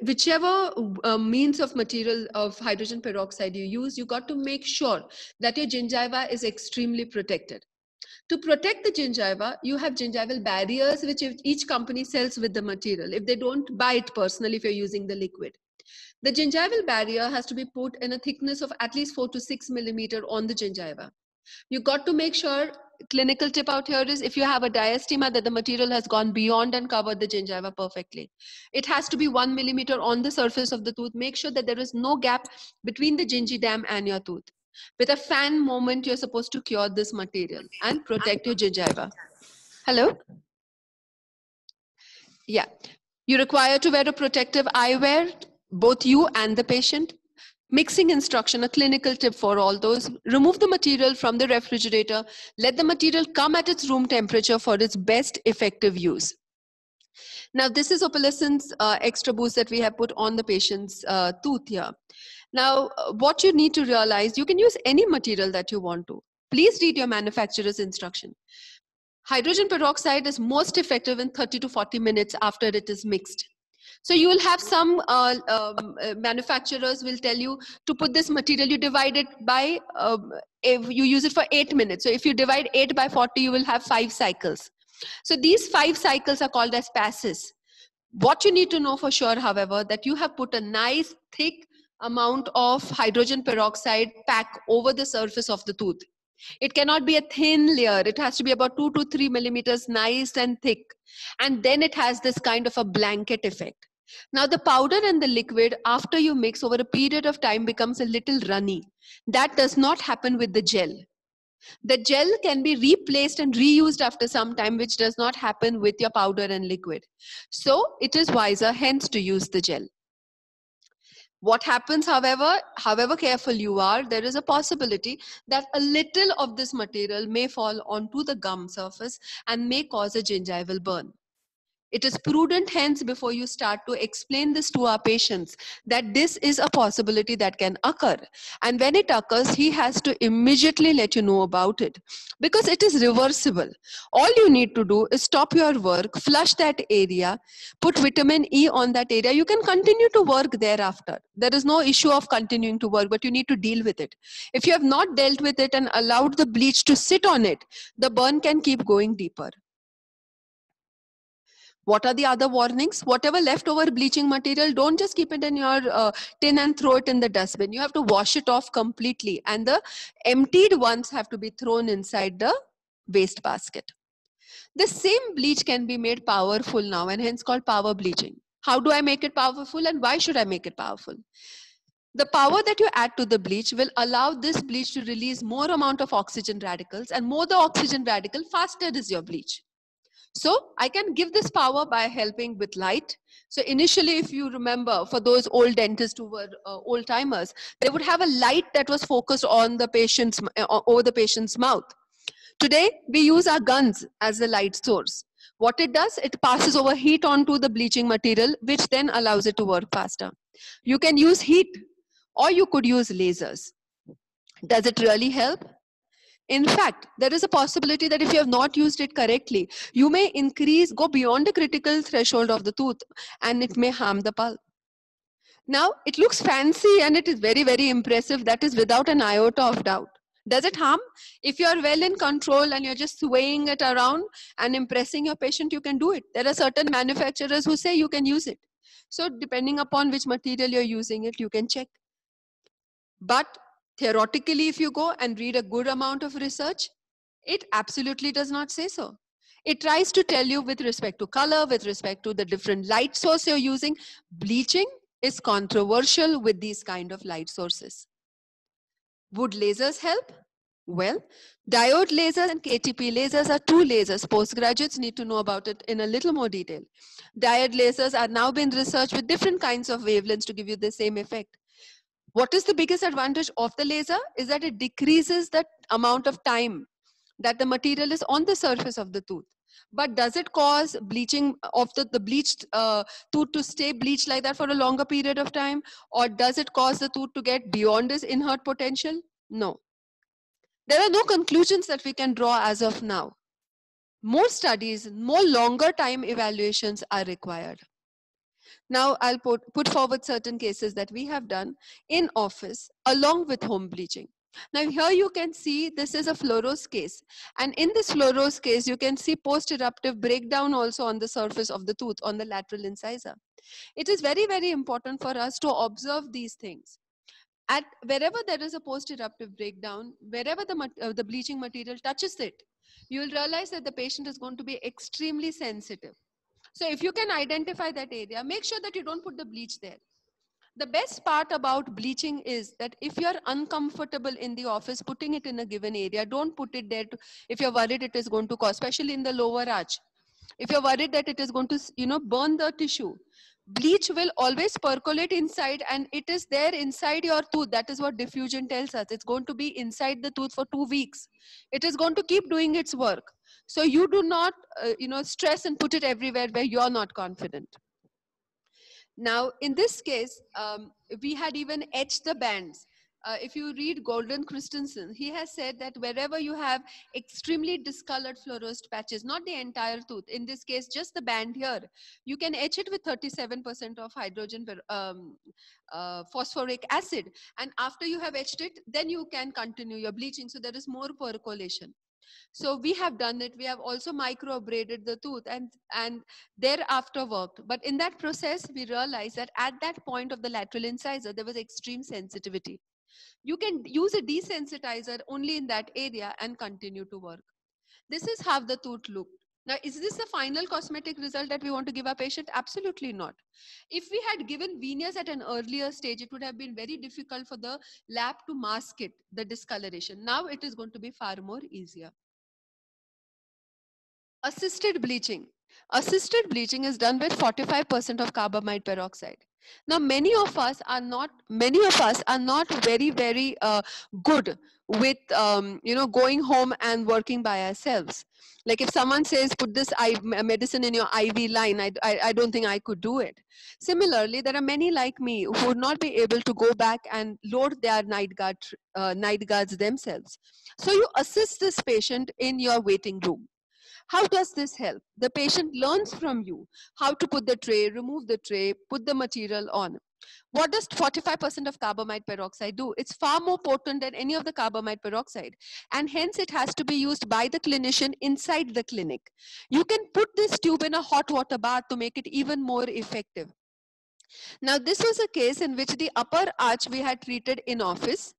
whichever means of material of hydrogen peroxide you use, you got to make sure that your gingiva is extremely protected. To protect the gingiva, you have gingival barriers, which each company sells with the material. If they don't buy it personally, if you're using the liquid, the gingival barrier has to be put in a thickness of at least 4 to 6 millimeter on the gingiva. You got to make sure, clinical tip out here is, if you have a diastema, that the material has gone beyond and covered the gingiva perfectly. It has to be 1 millimeter on the surface of the tooth. Make sure that there is no gap between the gingidam and your tooth. With a fan movement, you're supposed to cure this material and protect your gingiva. Hello? Yeah. You require to wear a protective eyewear, both you and the patient. Mixing instruction, a clinical tip for all those. Remove the material from the refrigerator. Let the material come at its room temperature for its best effective use. Now, this is opalescence extra boost that we have put on the patient's tooth here. Now, what you need to realize, you can use any material that you want to. Please read your manufacturer's instruction. Hydrogen peroxide is most effective in 30 to 40 minutes after it is mixed. So you will have some manufacturers will tell you to put this material, you divide it by, if you use it for 8 minutes. So if you divide 8 by 40, you will have 5 cycles. So these 5 cycles are called as passes. What you need to know for sure, however, that you have put a nice thick amount of hydrogen peroxide pack over the surface of the tooth. It cannot be a thin layer. It has to be about 2 to 3 millimeters, nice and thick. And then it has this kind of a blanket effect. Now the powder and the liquid, after you mix over a period of time, becomes a little runny. That does not happen with the gel. The gel can be replaced and reused after some time, which does not happen with your powder and liquid. So it is wiser hence to use the gel. What happens, however careful you are, there is a possibility that a little of this material may fall onto the gum surface and may cause a gingival burn. It is prudent, hence, before you start, to explain this to our patients, that this is a possibility that can occur. And when it occurs, he has to immediately let you know about it, because it is reversible. All you need to do is stop your work, flush that area, put vitamin E on that area. You can continue to work thereafter. There is no issue of continuing to work, but you need to deal with it. If you have not dealt with it and allowed the bleach to sit on it, the burn can keep going deeper. What are the other warnings? Whatever leftover bleaching material, don't just keep it in your tin and throw it in the dustbin. You have to wash it off completely, and the emptied ones have to be thrown inside the waste basket. The same bleach can be made powerful now, and hence called power bleaching. How do I make it powerful, and why should I make it powerful? The power that you add to the bleach will allow this bleach to release more amount of oxygen radicals, and more the oxygen radical, faster is your bleach. So I can give this power by helping with light. So initially, if you remember, for those old dentists who were old timers, they would have a light that was focused on the patient's, over the patient's mouth. Today, we use our guns as the light source. What it does, it passes over heat onto the bleaching material, which then allows it to work faster. You can use heat, or you could use lasers. Does it really help? In fact, there is a possibility that if you have not used it correctly, you may go beyond the critical threshold of the tooth, and it may harm the pulp. Now, it looks fancy and it is very, very impressive. That is without an iota of doubt. Does it harm? If you are well in control and you're just swaying it around and impressing your patient, you can do it. There are certain manufacturers who say you can use it. So depending upon which material you're using it, you can check. But theoretically, if you go and read a good amount of research, it absolutely does not say so. It tries to tell you with respect to color, with respect to the different light source you're using. Bleaching is controversial with these kind of light sources. Would lasers help? Well, diode lasers and KTP lasers are two lasers. Postgraduates need to know about it in a little more detail. Diode lasers are now being researched with different kinds of wavelengths to give you the same effect. What is the biggest advantage of the laser? Is that it decreases the amount of time that the material is on the surface of the tooth. But does it cause bleaching of the bleached tooth to stay bleached like that for a longer period of time? Or does it cause the tooth to get beyond its inert potential? No. There are no conclusions that we can draw as of now. More studies, more longer time evaluations are required. Now I'll put forward certain cases that we have done in office along with home bleaching. Now here you can see this is a fluorose case, and in this fluorose case you can see post-eruptive breakdown also on the surface of the tooth on the lateral incisor. It is very, very important for us to observe these things. At wherever there is a post-eruptive breakdown, wherever the bleaching material touches it, you will realize that the patient is going to be extremely sensitive. So if you can identify that area, make sure that you don't put the bleach there. The best part about bleaching is that if you're uncomfortable in the office putting it in a given area, don't put it there if you're worried it is going to cause, especially in the lower arch. If you're worried that it is going to, burn the tissue, bleach will always percolate inside, and it is there inside your tooth. That is what diffusion tells us. It's going to be inside the tooth for 2 weeks. It is going to keep doing its work. So you do not, stress and put it everywhere where you're not confident. Now, in this case, we had even etched the bands. If you read Gordon Christensen, he has said that wherever you have extremely discolored fluorosed patches, not the entire tooth, in this case, just the band here, you can etch it with 37% of hydrogen phosphoric acid. And after you have etched it, then you can continue your bleaching. So there is more percolation. So we have done it. We have also microabraded the tooth and thereafter worked. But in that process, we realized that at that point of the lateral incisor, there was extreme sensitivity. You can use a desensitizer only in that area and continue to work. This is how the tooth looked. Now, is this the final cosmetic result that we want to give our patient? Absolutely not. If we had given veneers at an earlier stage, it would have been very difficult for the lab to mask it, the discoloration. Now it is going to be far more easier. Assisted bleaching. Assisted bleaching is done with 45% of carbamide peroxide. Now, many of us are not very, very good with, going home and working by ourselves. Like if someone says, put this medicine in your IV line, I don't think I could do it. Similarly, there are many like me who would not be able to go back and load their night guards themselves. So you assist this patient in your waiting room. How does this help? The patient learns from you how to put the tray, remove the tray, put the material on. What does 45% of carbamide peroxide do? It's far more potent than any of the carbamide peroxide, and hence it has to be used by the clinician inside the clinic. You can put this tube in a hot water bath to make it even more effective. Now, this was a case in which the upper arch we had treated in office.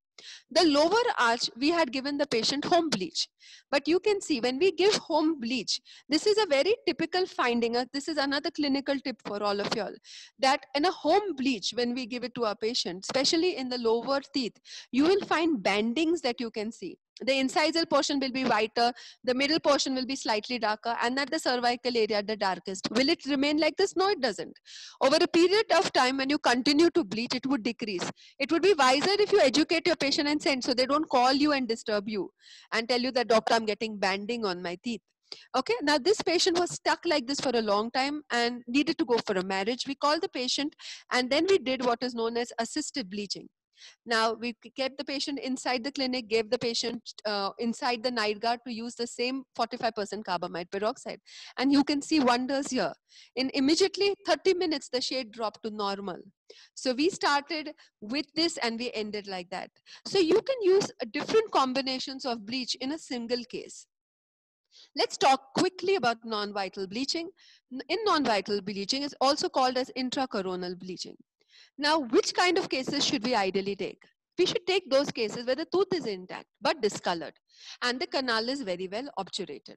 The lower arch, we had given the patient home bleach. But you can see when we give home bleach, this is a very typical finding. This is another clinical tip for all of y'all, that in a home bleach, when we give it to our patient, especially in the lower teeth, you will find bandings that you can see. The incisal portion will be whiter, the middle portion will be slightly darker, and at the cervical area, the darkest. Will it remain like this? No, it doesn't. Over a period of time, when you continue to bleach, it would decrease. It would be wiser if you educate your patient and send, so they don't call you and disturb you and tell you that, doctor, I'm getting banding on my teeth. Okay, now this patient was stuck like this for a long time and needed to go for a marriage. We called the patient and then we did what is known as assisted bleaching. Now, we kept the patient inside the clinic, gave the patient inside the night guard to use the same 45% carbamide peroxide. And you can see wonders here. In immediately 30 minutes, the shade dropped to normal. So we started with this and we ended like that. So you can use different combinations of bleach in a single case. Let's talk quickly about non-vital bleaching. In non-vital bleaching, is also called as intracoronal bleaching. Now, which kind of cases should we ideally take? We should take those cases where the tooth is intact but discolored and the canal is very well obturated.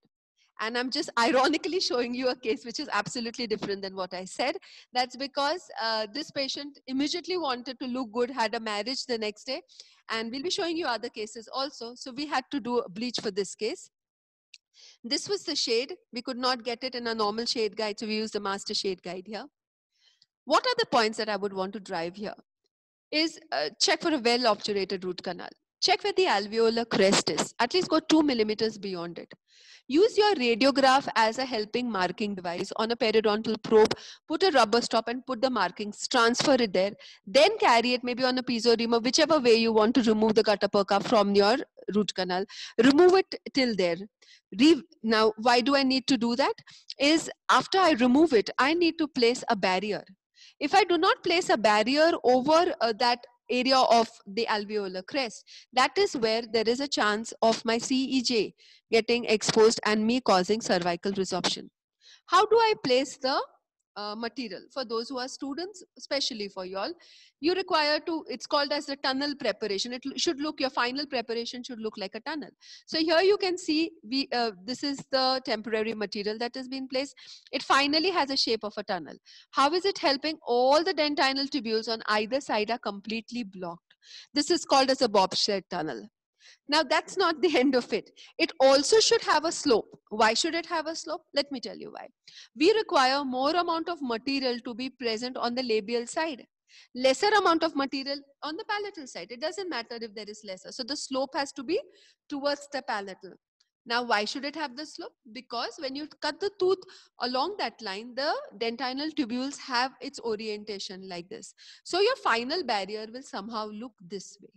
And I'm just ironically showing you a case which is absolutely different than what I said. That's because this patient immediately wanted to look good, had a marriage the next day, and we'll be showing you other cases also. So we had to do a bleach for this case. This was the shade. We could not get it in a normal shade guide, so we used the master shade guide here. What are the points that I would want to drive here? is check for a well obturated root canal. Check where the alveolar crest is. At least go 2 millimeters beyond it. Use your radiograph as a helping marking device on a periodontal probe. Put a rubber stop and put the markings, transfer it there. Then carry it maybe on a piezo reamer, whichever way you want to remove the gutta perca from your root canal. Remove it till there. Now, why do I need to do that? Is after I remove it, I need to place a barrier. If I do not place a barrier over that area of the alveolar crest, that is where there is a chance of my CEJ getting exposed and me causing cervical resorption. How do I place the material? For those who are students, especially for y'all, you require to, it's called as the tunnel preparation. It should look, your final preparation should look like a tunnel. So here you can see, this is the temporary material that has been placed. It finally has a shape of a tunnel. How is it helping? All the dentinal tubules on either side are completely blocked. This is called as a bobsled tunnel. Now that's not the end of it. It also should have a slope. Why should it have a slope? Let me tell you why. We require more amount of material to be present on the labial side. Lesser amount of material on the palatal side. It doesn't matter if there is lesser. So the slope has to be towards the palatal. Now, why should it have the slope? Because when you cut the tooth along that line, the dentinal tubules have its orientation like this. So your final barrier will somehow look this way.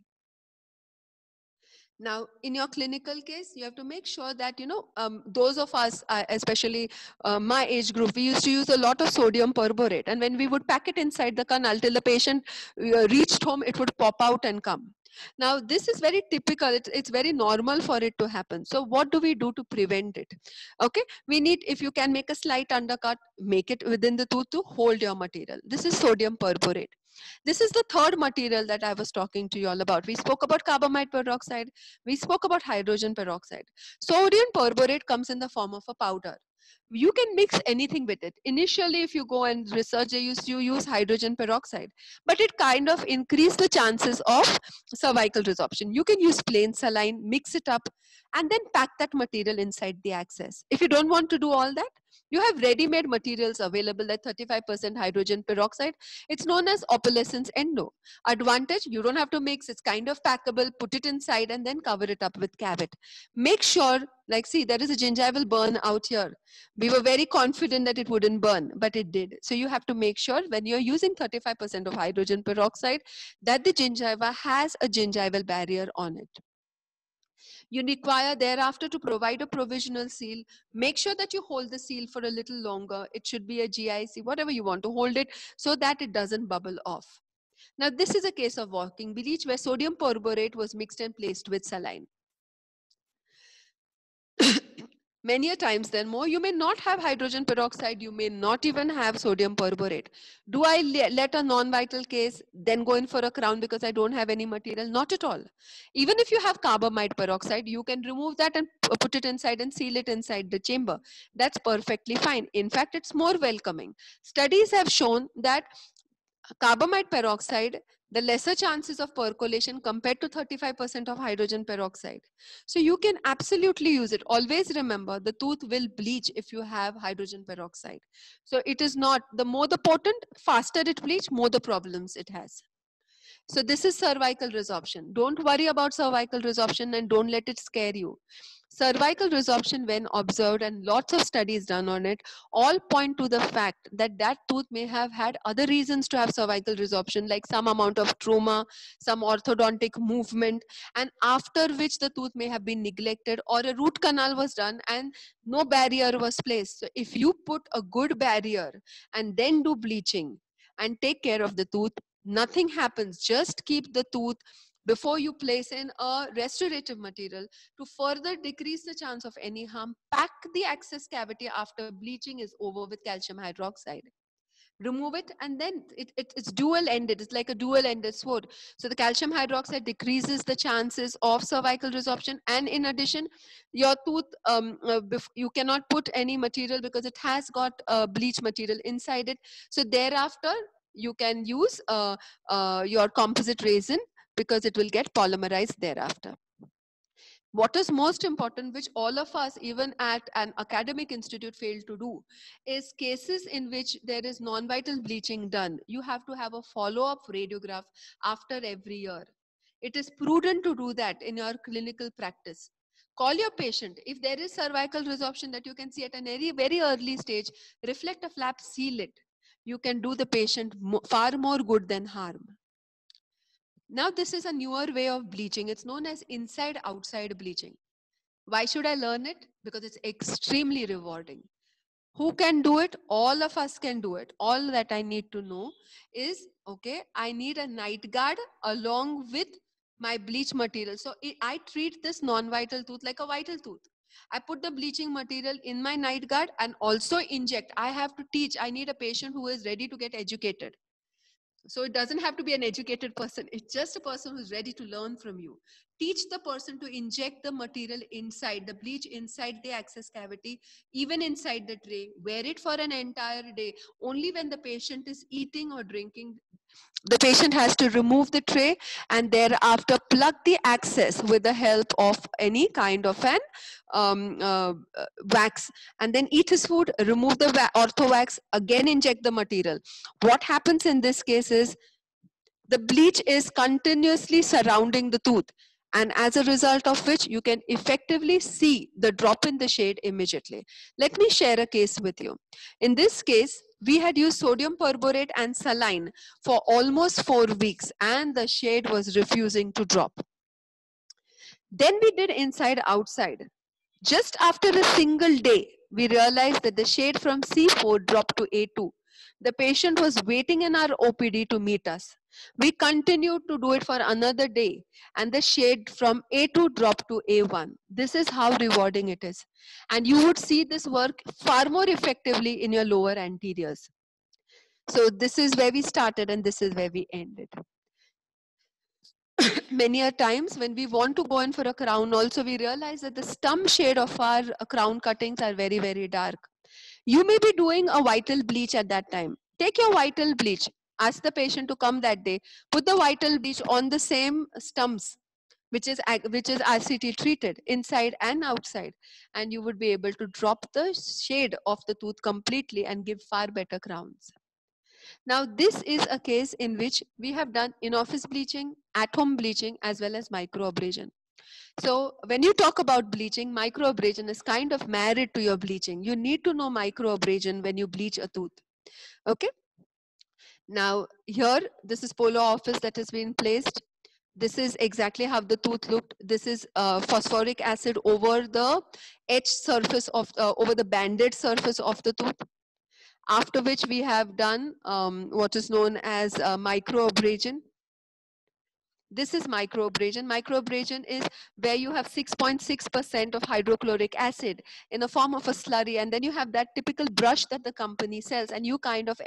Now, in your clinical case, you have to make sure that, those of us, especially my age group, we used to use a lot of sodium perborate. And when we would pack it inside the canal till the patient reached home, it would pop out and come. Now, this is very typical. It's very normal for it to happen. So what do we do to prevent it? Okay, we need, if you can make a slight undercut, make it within the tooth to hold your material. This is sodium perborate. This is the third material that I was talking to you all about. We spoke about carbamide peroxide. We spoke about hydrogen peroxide. Sodium perborate comes in the form of a powder. You can mix anything with it. Initially, if you go and research, you use hydrogen peroxide, but it kind of increased the chances of cervical resorption. You can use plain saline, mix it up, and then pack that material inside the access. If you don't want to do all that, you have ready-made materials available at 35% hydrogen peroxide. It's known as opalescence endo. Advantage, you don't have to mix, it's kind of packable, put it inside and then cover it up with Cavit. Make sure, like see, there is a gingival burn out here. We were very confident that it wouldn't burn, but it did. So you have to make sure when you're using 35% of hydrogen peroxide that the gingiva has a gingival barrier on it. You require thereafter to provide a provisional seal. Make sure that you hold the seal for a little longer. It should be a GIC, whatever you want to hold it so that it doesn't bubble off. Now, this is a case of walking bleach where sodium perborate was mixed and placed with saline. Many a times then more, you may not have hydrogen peroxide, you may not even have sodium perborate. Do I let a non-vital case then go in for a crown because I don't have any material? Not at all. Even if you have carbamide peroxide, you can remove that and put it inside and seal it inside the chamber. That's perfectly fine. In fact, it's more welcoming. Studies have shown that carbamide peroxide, the lesser chances of percolation compared to 35% of hydrogen peroxide. So you can absolutely use it. Always remember, the tooth will bleach if you have hydrogen peroxide. So it is not, the more the potent, faster it bleach, more the problems it has. So this is cervical resorption. Don't worry about cervical resorption and don't let it scare you. Cervical resorption, when observed, and lots of studies done on it, all point to the fact that that tooth may have had other reasons to have cervical resorption, like some amount of trauma, some orthodontic movement, and after which the tooth may have been neglected or a root canal was done and no barrier was placed. So if you put a good barrier and then do bleaching and take care of the tooth, nothing happens. Just keep the tooth before you place in a restorative material to further decrease the chance of any harm. Pack the access cavity after bleaching is over with calcium hydroxide. Remove it and then it's dual-ended. It's like a dual-ended sword. So the calcium hydroxide decreases the chances of cervical resorption, and in addition, your tooth, you cannot put any material because it has got bleach material inside it. So thereafter, you can use your composite resin because it will get polymerized thereafter. What is most important, which all of us, even at an academic institute, fail to do, is cases in which there is non-vital bleaching done. You have to have a follow-up radiograph after every year. It is prudent to do that in your clinical practice. Call your patient. If there is cervical resorption that you can see at a very, very early stage, reflect a flap, seal it. You can do the patient far more good than harm. Now, this is a newer way of bleaching. It's known as inside-outside bleaching. Why should I learn it? Because it's extremely rewarding. Who can do it? All of us can do it. All that I need to know is, okay, I need a night guard along with my bleach material. So I treat this non-vital tooth like a vital tooth. I put the bleaching material in my night guard and also inject. I have to teach. I need a patient who is ready to get educated. So it doesn't have to be an educated person. It's just a person who's ready to learn from you. Teach the person to inject the material inside, the bleach inside the access cavity, even inside the tray. Wear it for an entire day. Only when the patient is eating or drinking, the patient has to remove the tray and thereafter plug the access with the help of any kind of an wax, and then eat his food, remove the ortho wax, again inject the material. What happens in this case is the bleach is continuously surrounding the tooth, and as a result of which you can effectively see the drop in the shade immediately. Let me share a case with you. In this case, we had used sodium perborate and saline for almost 4 weeks and the shade was refusing to drop. Then we did inside outside. Just after a single day, we realized that the shade from C4 dropped to A2. The patient was waiting in our OPD to meet us. We continued to do it for another day and the shade from A2 dropped to A1. This is how rewarding it is. And you would see this work far more effectively in your lower anteriors. So this is where we started and this is where we ended. Many a times when we want to go in for a crown also, we realize that the stump shade of our crown cuttings are very, very dark. You may be doing a vital bleach at that time. Take your vital bleach. Ask the patient to come that day. Put the vital bleach on the same stumps, which is RCT treated inside and outside. And you would be able to drop the shade of the tooth completely and give far better crowns. Now, this is a case in which we have done in-office bleaching, at-home bleaching, as well as microabrasion. So when you talk about bleaching, microabrasion is kind of married to your bleaching. You need to know microabrasion when you bleach a tooth. Okay. Now here, this is Polo Office that has been placed. This is exactly how the tooth looked. This is phosphoric acid over the etched surface of, over the banded surface of the tooth. After which we have done what is known as microabrasion. This is microabrasion. Microabrasion is where you have 6.6% of hydrochloric acid in the form of a slurry, and then you have that typical brush that the company sells, and you kind of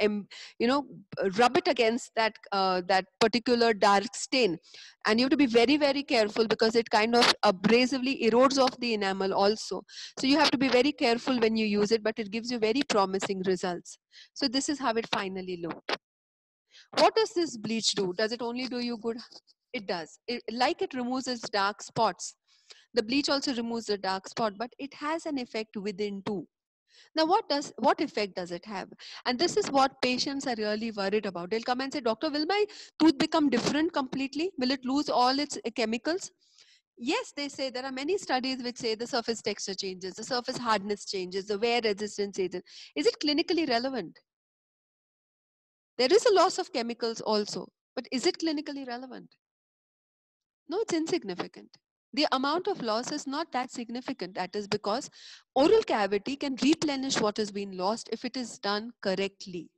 rub it against that that particular dark stain. And you have to be very, very careful because it kind of abrasively erodes off the enamel also. So you have to be very careful when you use it, but it gives you very promising results. So this is how it finally looked. What does this bleach do? Does it only do you good? It does. Like it removes its dark spots. The bleach also removes the dark spot, but it has an effect within too. Now, what effect does it have? And this is what patients are really worried about. They'll come and say, doctor, will my tooth become different completely? Will it lose all its chemicals? Yes, they say there are many studies which say the surface texture changes, the surface hardness changes, the wear resistance changes. Is it clinically relevant? There is a loss of chemicals also, but is it clinically relevant? No, it's insignificant. The amount of loss is not that significant. That is because oral cavity can replenish what has been lost if it is done correctly.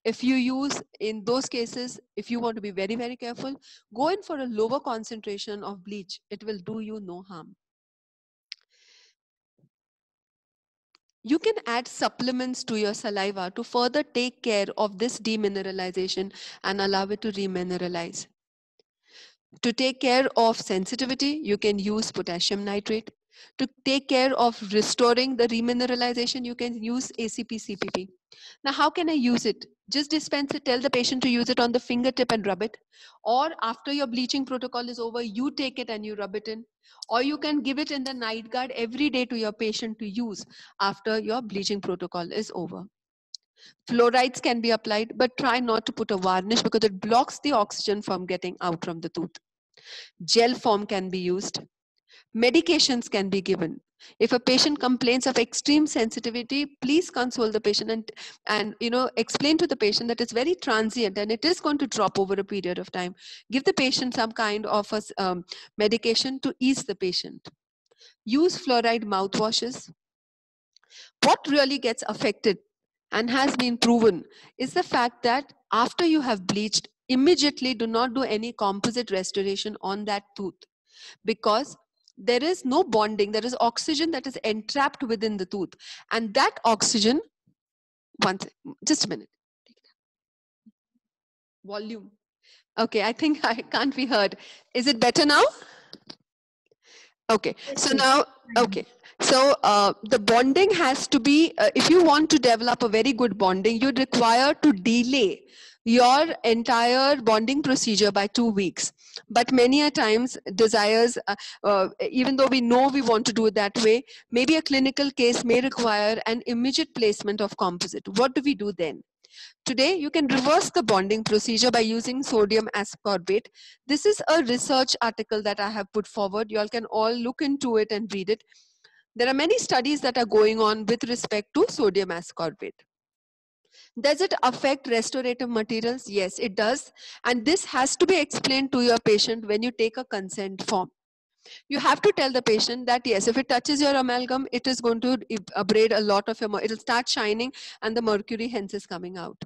If you use, in those cases, if you want to be very, very careful, go in for a lower concentration of bleach. It will do you no harm. You can add supplements to your saliva to further take care of this demineralization and allow it to remineralize. To take care of sensitivity, you can use potassium nitrate. To take care of restoring the remineralization, you can use ACP CPP. Now, how can I use it? Just dispense it, tell the patient to use it on the fingertip and rub it. Or after your bleaching protocol is over, you take it and you rub it in. Or you can give it in the night guard every day to your patient to use after your bleaching protocol is over. Fluorides can be applied, but try not to put a varnish because it blocks the oxygen from getting out from the tooth. Gel form can be used. Medications can be given. If a patient complains of extreme sensitivity, please console the patient and explain to the patient that it's very transient and it is going to drop over a period of time. Give the patient some kind of a medication to ease the patient. Use fluoride mouthwashes. What really gets affected and has been proven is the fact that after you have bleached, immediately do not do any composite restoration on that tooth, because there is no bonding. There is oxygen that is entrapped within the tooth, and that oxygen, just a minute, volume. Okay, I think I can't be heard. Is it better now? Okay, so now, okay. So the bonding has to be, if you want to develop a very good bonding, you require to delay your entire bonding procedure by 2 weeks. But many a times desires, even though we know we want to do it that way, maybe a clinical case may require an immediate placement of composite. What do we do then? Today, you can reverse the bonding procedure by using sodium ascorbate. This is a research article that I have put forward. You all can all look into it and read it. There are many studies that are going on with respect to sodium ascorbate. Does it affect restorative materials? Yes, it does. And this has to be explained to your patient when you take a consent form. You have to tell the patient that yes, if it touches your amalgam, it is going to abrade a lot of your, it'll start shining and the mercury hence is coming out.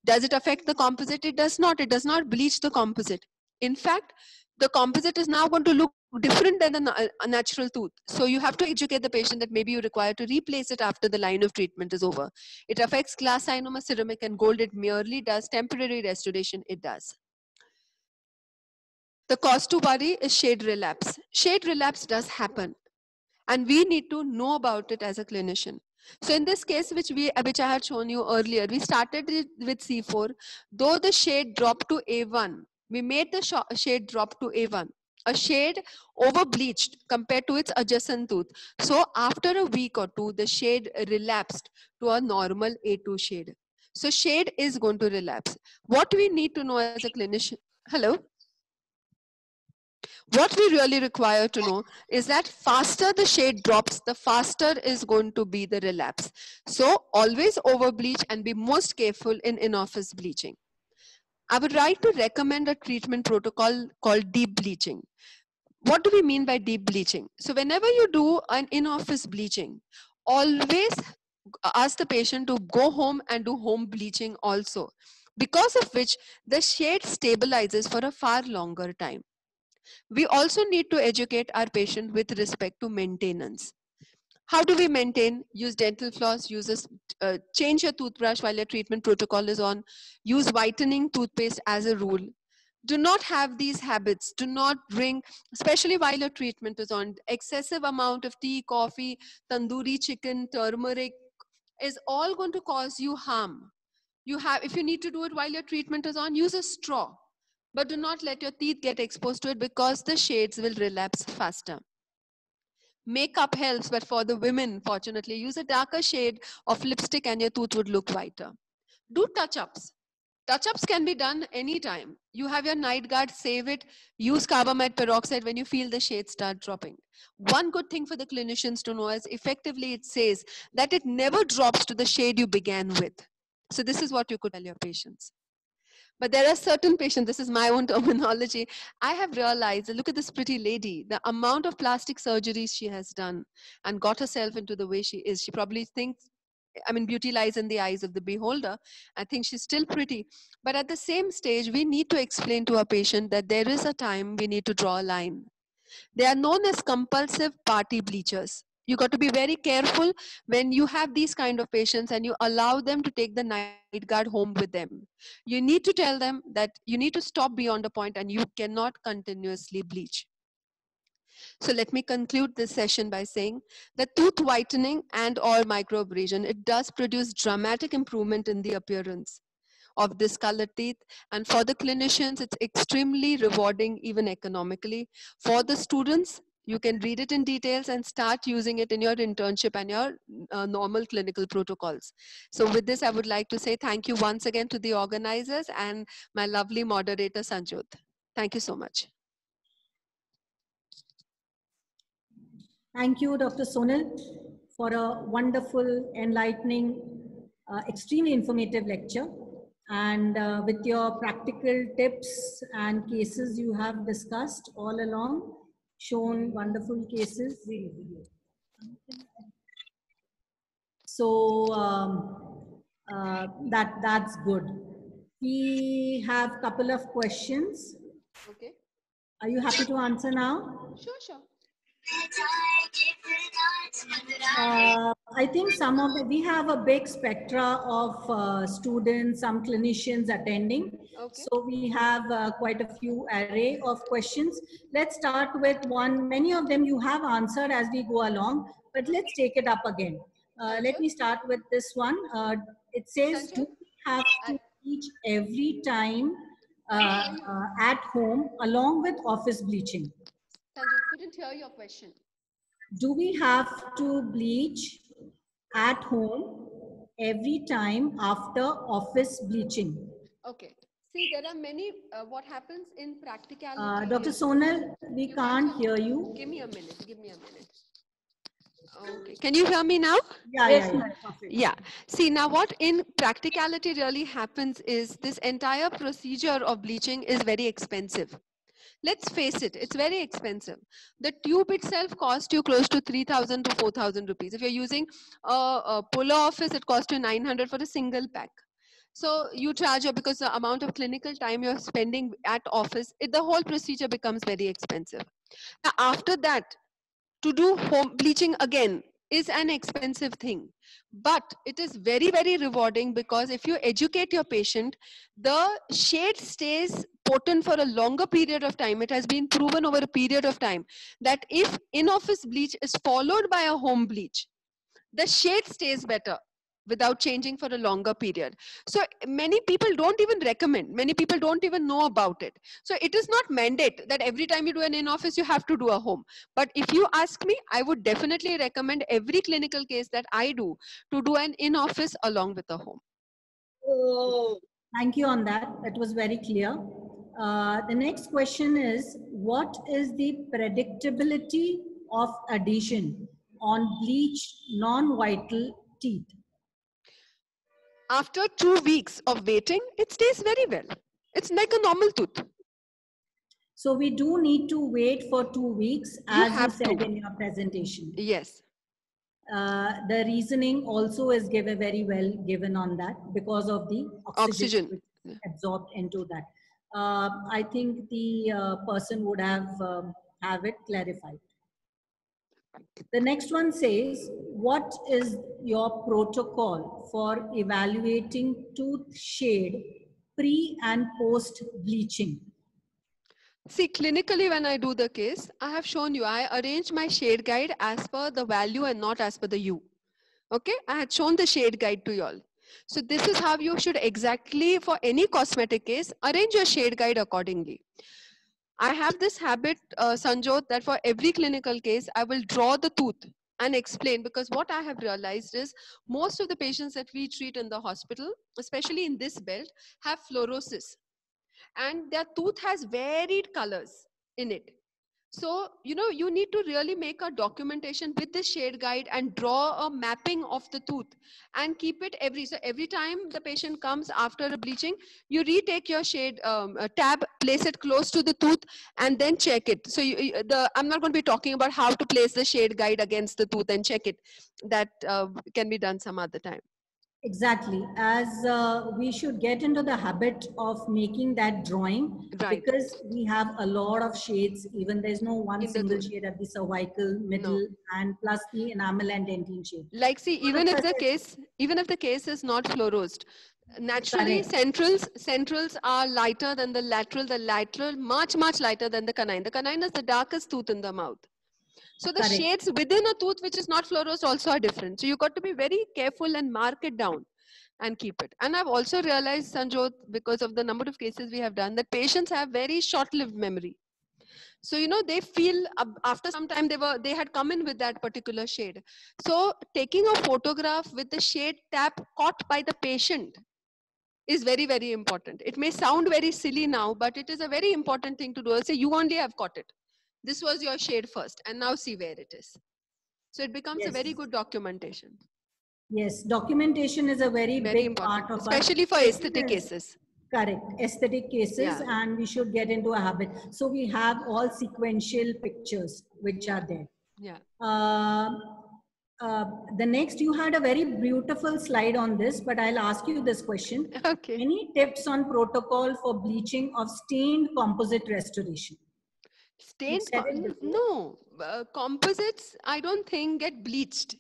Does it affect the composite? It does not. It does not bleach the composite. In fact, the composite is now going to look different than a natural tooth. So you have to educate the patient that maybe you require to replace it after the line of treatment is over. It affects glass ionomer, ceramic and gold. It merely does temporary restoration. It does. The cause to worry is shade relapse. Shade relapse does happen, and we need to know about it as a clinician. So in this case, which I had shown you earlier, we started with C4. Though the shade dropped to A1, we made the shade drop to A1. A shade over bleached compared to its adjacent tooth. So after a week or two, the shade relapsed to a normal A2 shade. So shade is going to relapse. What we need to know as a clinician, hello? What we really require to know is that faster the shade drops, the faster is going to be the relapse. So always over bleach and be most careful in office bleaching. I would like to recommend a treatment protocol called deep bleaching. What do we mean by deep bleaching? So whenever you do an in-office bleaching, always ask the patient to go home and do home bleaching also, because of which the shade stabilizes for a far longer time. We also need to educate our patient with respect to maintenance. How do we maintain? Use dental floss, change your toothbrush while your treatment protocol is on, use whitening toothpaste as a rule. Do not have these habits. Do not drink, especially while your treatment is on. Excessive amount of tea, coffee, tandoori chicken, turmeric is all going to cause you harm. If you need to do it while your treatment is on, use a straw. But do not let your teeth get exposed to it because the shades will relapse faster. Makeup helps, but for the women, fortunately, use a darker shade of lipstick and your tooth would look whiter. Do touch-ups. Touch-ups can be done anytime. You have your night guard, save it, use carbamide peroxide when you feel the shades start dropping. One good thing for the clinicians to know is effectively it says that it never drops to the shade you began with. So this is what you could tell your patients. But there are certain patients, this is my own terminology, I have realized, look at this pretty lady, the amount of plastic surgeries she has done and got herself into the way she is. She probably thinks, beauty lies in the eyes of the beholder. I think she's still pretty. But at the same stage, we need to explain to our patient that there is a time we need to draw a line. They are known as compulsive party bleachers. You got to be very careful when you have these kind of patients and you allow them to take the night guard home with them. You need to tell them that you need to stop beyond a point and you cannot continuously bleach. So let me conclude this session by saying that tooth whitening and or microabrasion, it does produce dramatic improvement in the appearance of discolored teeth. And for the clinicians, it's extremely rewarding, even economically. For the students, you can read it in details and start using it in your internship and your normal clinical protocols. So with this, I would like to say thank you once again to the organizers and my lovely moderator, Sanjot. Thank you so much. Thank you, Dr. Sonal, for a wonderful, enlightening, extremely informative lecture. And with your practical tips and cases you have discussed all along, shown wonderful cases. So that's good. We have a couple of questions. Okay. Are you happy to answer now? Sure. I think we have a big spectra of students, some clinicians attending. Okay. So we have quite a few array of questions. Let's start with one. Many of them you have answered as we go along, but let's take it up again. Let me start with this one. It says, do we have to teach every time at home along with office bleaching? Sanjay, couldn't hear your question. Do we have to bleach at home every time after office bleaching? Okay. See, there are many, what happens in practicality. Dr. Sonal, we can't hear you. Give me a minute. Okay. Can you hear me now? Yeah. Yeah. See, now what in practicality really happens is this entire procedure of bleaching is very expensive. Let's face it, it's very expensive. The tube itself costs you close to 3,000 to 4,000 rupees. If you're using a Polar Office, it costs you 900 for a single pack. So you charge it because the amount of clinical time you're spending at office, the whole procedure becomes very expensive. Now, after that, to do home bleaching again is an expensive thing, but it is very, very rewarding because if you educate your patient, the shade stays potent for a longer period of time. It has been proven over a period of time that if in-office bleach is followed by a home bleach, the shade stays better without changing for a longer period. So many people don't even recommend, many people don't even know about it. So it is not mandate that every time you do an in-office, you have to do a home. But if you ask me, I would definitely recommend every clinical case that I do to do an in-office along with a home. Thank you on that. That was very clear. The next question is, what is the predictability of adhesion on bleached non-vital teeth? After 2 weeks of waiting, it stays very well. It's like a normal tooth. So we do need to wait for 2 weeks, as you said in your presentation. Yes. The reasoning also is very well given on that because of the oxygen. Which is absorbed into that. I think the person would have it clarified. The next one says, what is your protocol for evaluating tooth shade pre and post bleaching? See, clinically, when I do the case, I have shown you, I arrange my shade guide as per the value and not as per the U. Okay, I had shown the shade guide to you all. So this is how you should exactly, for any cosmetic case, arrange your shade guide accordingly. I have this habit, Sanjot, that for every clinical case, I will draw the tooth and explain, because what I have realized is most of the patients that we treat in the hospital, especially in this belt, have fluorosis. And their tooth has varied colors in it. So, you need to really make a documentation with the shade guide and draw a mapping of the tooth and keep it every time the patient comes after a bleaching, you retake your shade tab, place it close to the tooth and then check it. So I'm not going to be talking about how to place the shade guide against the tooth and check it. That can be done some other time. Exactly, as we should get into the habit of making that drawing, because we have a lot of shades, even there's no one single shade at the cervical, middle, and plus the enamel and dentine shade. Like, see, even if the case is not fluorosed, naturally centrals are lighter than the lateral much lighter than the canine. The canine is the darkest tooth in the mouth. So the Correct. shades within a tooth which is not fluorosed also are different. So you got to be very careful and mark it down and keep it. And I've also realized, Sanjot, because of the number of cases we have done, that patients have very short-lived memory. So they feel after some time they had come in with that particular shade. So taking a photograph with the shade tap caught by the patient is very, very important. It may sound very silly now, but it is a very important thing to do. I'll say you only have caught it. This was your shade first, and now see where it is. So it becomes a very Yes. good documentation. Yes, documentation is a very Very big part important, of our especially for aesthetic cases. correct aesthetic cases, Yeah. and we should get into a habit. So we have all sequential pictures which Yeah. are there. Yeah. Uh, the next, you had a very beautiful slide on this, but I'll ask you this question. Okay. Any tips on protocol for bleaching of stained composite restoration? You Stained, said it before. no, composites, I don't think get bleached.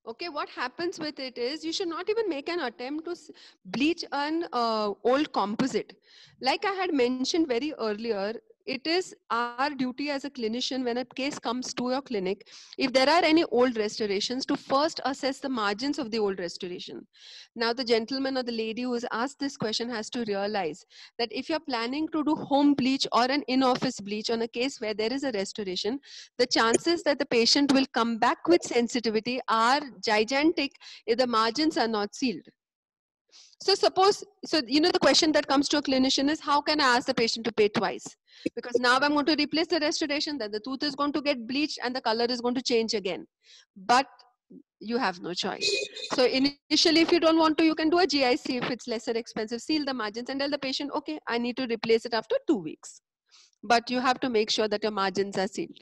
Okay, what happens with it is you should not even make an attempt to bleach an old composite. Like I had mentioned very earlier, it is our duty as a clinician when a case comes to your clinic, if there are any old restorations, to first assess the margins of the old restoration. Now, the gentleman or the lady who has asked this question has to realize that if you're planning to do home bleach or an in-office bleach on a case where there is a restoration, the chances that the patient will come back with sensitivity are gigantic if the margins are not sealed. So the question that comes to a clinician is, how can I ask the patient to pay twice? Because now I'm going to replace the restoration, then the tooth is going to get bleached and the color is going to change again. But you have no choice. So initially, if you don't want to, you can do a GIC if it's lesser expensive, seal the margins and tell the patient, okay, I need to replace it after 2 weeks. But you have to make sure that your margins are sealed.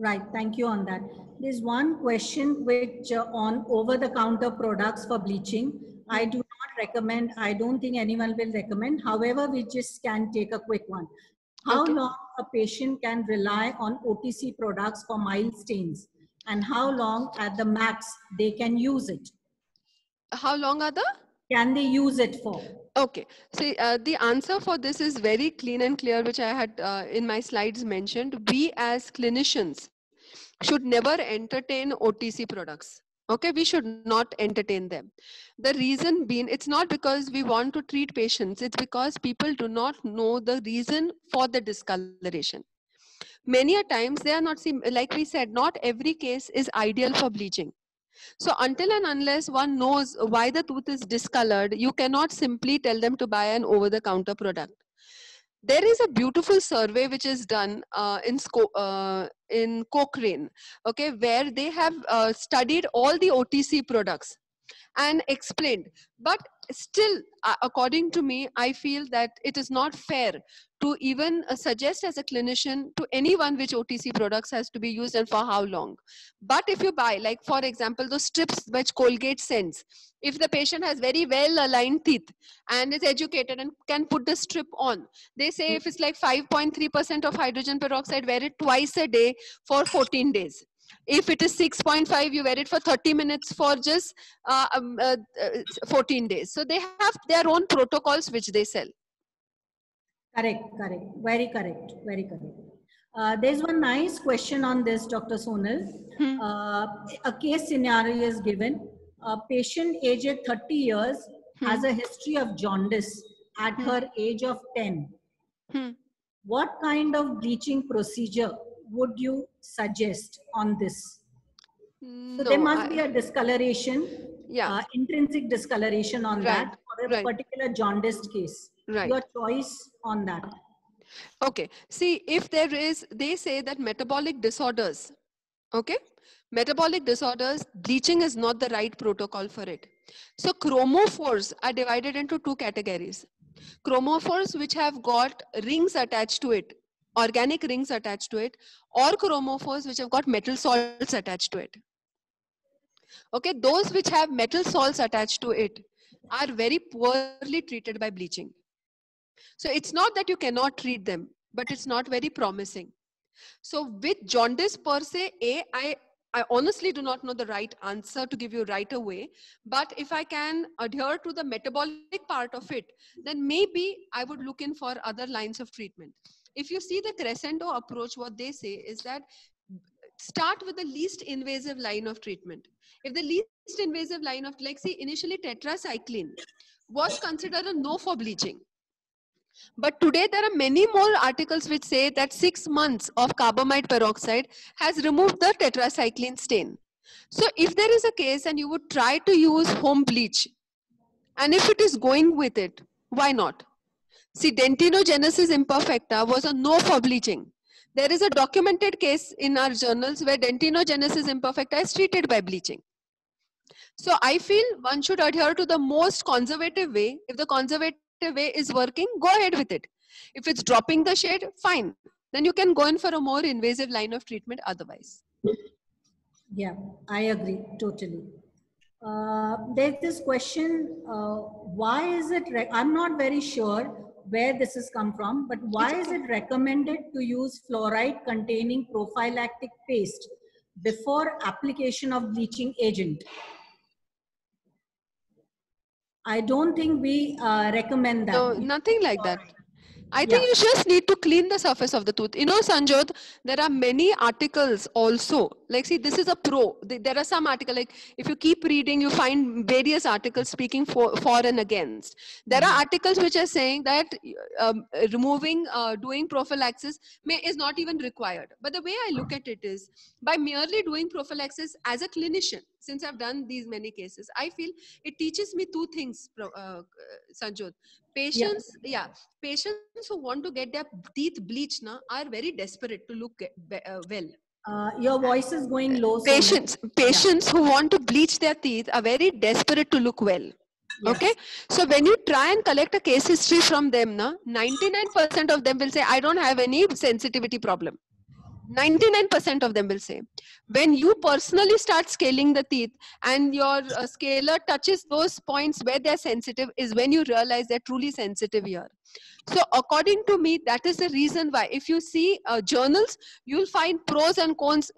Right, thank you on that. There's one question which on over-the-counter products for bleaching. I do not recommend, I don't think anyone will recommend. However, we just can take a quick one. How Okay. long a patient can rely on OTC products for mild stains, and how long at the max they can use it? How long are the? Can they use it for? Okay, see, the answer for this is very clean and clear, which I had in my slides mentioned. We as clinicians should never entertain OTC products. Okay, we should not entertain them. The reason being, it's not because we want to treat patients, it's because people do not know the reason for the discoloration. Many a times they are not, like we said, not every case is ideal for bleaching. So until and unless one knows why the tooth is discolored, you cannot simply tell them to buy an over-the-counter product. There is a beautiful survey which is done in Cochrane, okay, where they have studied all the OTC products and explained. But still, according to me, I feel that it is not fair to even suggest as a clinician to anyone which OTC products has to be used and for how long. But if you buy, like for example, those strips which Colgate sends, if the patient has very well aligned teeth and is educated and can put the strip on, they say if it's like 5.3% of hydrogen peroxide, wear it twice a day for 14 days. If it is 6.5, you wear it for 30 minutes for just 14 days. So they have their own protocols which they sell. Correct, correct. Very correct, very correct. There's one nice question on this, Dr. Sonal. A case scenario is given. A patient aged 30 years has a history of jaundice at her age of 10. What kind of bleaching procedure would you suggest on this? So there must be a discoloration, intrinsic discoloration on that for a particular jaundiced case. Your choice on that. Okay, see, if there is, they say that metabolic disorders, okay, metabolic disorders, bleaching is not the right protocol for it. So chromophores are divided into two categories. Chromophores which have got rings attached to it, organic rings attached to it, or chromophores which have got metal salts attached to it. Okay, those which have metal salts attached to it are very poorly treated by bleaching. So it's not that you cannot treat them, but it's not very promising. So with jaundice per se, I honestly do not know the right answer to give you right away. But if I can adhere to the metabolic part of it, then maybe I would look in for other lines of treatment. If you see the crescendo approach, what they say is that start with the least invasive line of treatment. If the least invasive line of, like, see, initially tetracycline was considered a no for bleaching. But today there are many more articles which say that 6 months of carbamide peroxide has removed the tetracycline stain. So if there is a case and you would try to use home bleach, and if it is going with it, why not? See, dentinogenesis imperfecta was a no for bleaching. There is a documented case in our journals where dentinogenesis imperfecta is treated by bleaching. So I feel one should adhere to the most conservative way. If the conservative way is working, go ahead with it. If it's dropping the shade, fine. Then you can go in for a more invasive line of treatment otherwise. Yeah, I agree totally. There's this question, why is it, I'm not very sure where this has come from, but why is it recommended to use fluoride containing prophylactic paste before application of bleaching agent? I don't think we recommend that. No, nothing like that. I Yeah. think you just need to clean the surface of the tooth. You know, Sanjot, there are many articles also. Like, see, this is a pro. There are some articles, like, if you keep reading, you find various articles speaking for and against. There are articles which are saying that doing prophylaxis is not even required. But the way I look at it is, by merely doing prophylaxis as a clinician, since I've done these many cases, I feel it teaches me two things, Sanjot. Patients, patients who want to get their teeth bleached are very desperate to look well. Your voice is going low. Patients who want to bleach their teeth are very desperate to look well. Yes. Okay, so when you try and collect a case history from them, 99% of them will say, I don't have any sensitivity problem. 99% of them will say. When you personally start scaling the teeth and your scaler touches those points where they're sensitive, is when you realize they're truly sensitive here. So according to me, that is the reason why, if you see journals, you'll find pros and cons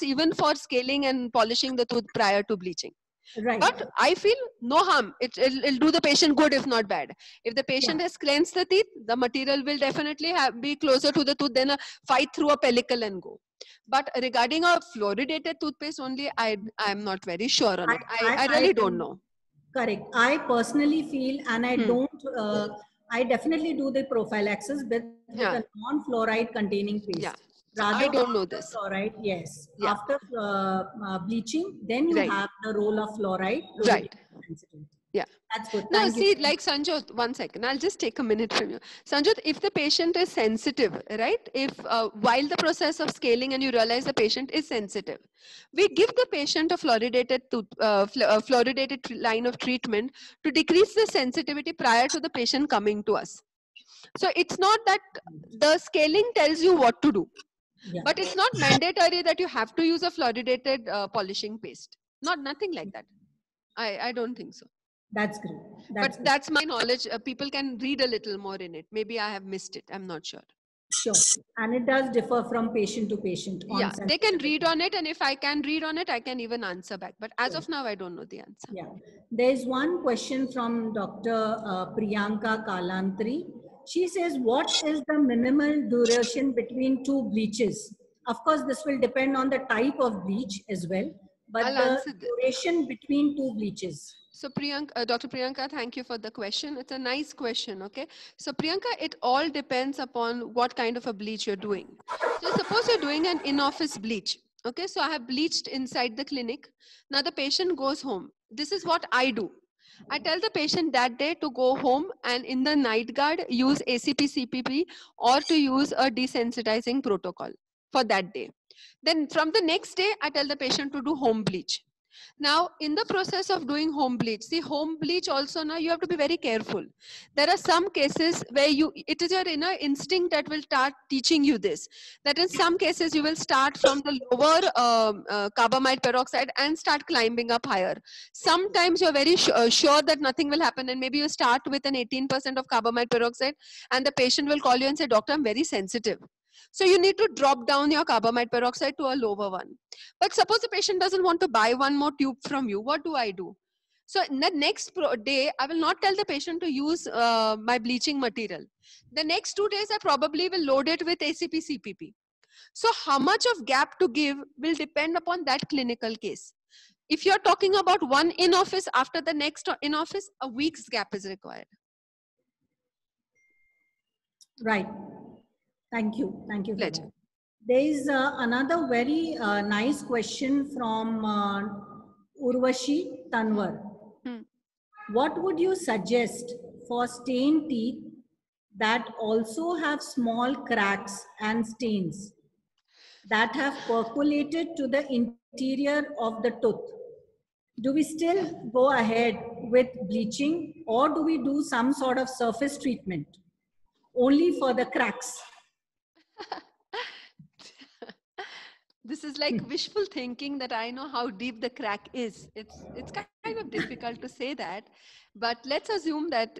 even for scaling and polishing the tooth prior to bleaching. Right. But I feel no harm. It'll do the patient good, if not bad. If the patient has cleansed the teeth, the material will definitely be closer to the tooth than a fight through a pellicle and go. But regarding a fluoridated toothpaste only, I'm not very sure on it. I really don't know. Correct. I personally feel, and I don't, I definitely do the prophylaxis with a non-fluoride containing paste. Yeah. I don't know this. Fluoride, yes. Yeah. After bleaching, then you have the role of fluoride. Right. Yeah. That's good. No, see, like Sanjot, 1 second, I'll just take a minute from you. Sanjot, if the patient is sensitive, right? If while the process of scaling and you realize the patient is sensitive, we give the patient a fluoridated line of treatment to decrease the sensitivity prior to the patient coming to us. So it's not that the scaling tells you what to do. Yeah. But it's not mandatory that you have to use a fluoridated polishing paste. Nothing like that. I don't think so. That's great. That's my knowledge. People can read a little more in it. Maybe I have missed it. I'm not sure. Sure. And it does differ from patient to patient. Yeah, they can read on it. And if I can read on it, I can even answer back. But as of now, I don't know the answer. Yeah. There's one question from Dr. Priyanka Kalantri. She says, what is the minimal duration between two bleaches? Of course, this will depend on the type of bleach as well, but the duration between two bleaches. So Priyanka, Dr. Priyanka, thank you for the question. It's a nice question, okay? So Priyanka, it all depends upon what kind of a bleach you're doing. So suppose you're doing an in-office bleach, okay? So I have bleached inside the clinic. Now the patient goes home. This is what I do. I tell the patient that day to go home and in the night guard use ACP-CPP or to use a desensitizing protocol for that day. Then from the next day, I tell the patient to do home bleach. Now, in the process of doing home bleach, see, home bleach also now you have to be very careful. There are some cases where it is your inner instinct that will start teaching you this. That in some cases you will start from the lower carbamide peroxide and start climbing up higher. Sometimes you're very sure that nothing will happen and maybe you start with an 18% of carbamide peroxide and the patient will call you and say, Doctor, I'm very sensitive. So you need to drop down your carbamide peroxide to a lower one. But suppose the patient doesn't want to buy one more tube from you. What do I do? So in the next day, I will not tell the patient to use my bleaching material. The next 2 days, I probably will load it with ACP-CPP. So how much of gap to give will depend upon that clinical case. If you're talking about one in office, after the next in office, a week's gap is required. Right. Thank you. Thank you for Pleasure. that. There is another very nice question from Urvashi Tanwar. What would you suggest for stained teeth that also have small cracks and stains that have percolated to the interior of the tooth? Do we still go ahead with bleaching, or do we do some sort of surface treatment only for the cracks? This is like wishful thinking that I know how deep the crack is. It's kind of difficult to say that, but let's assume that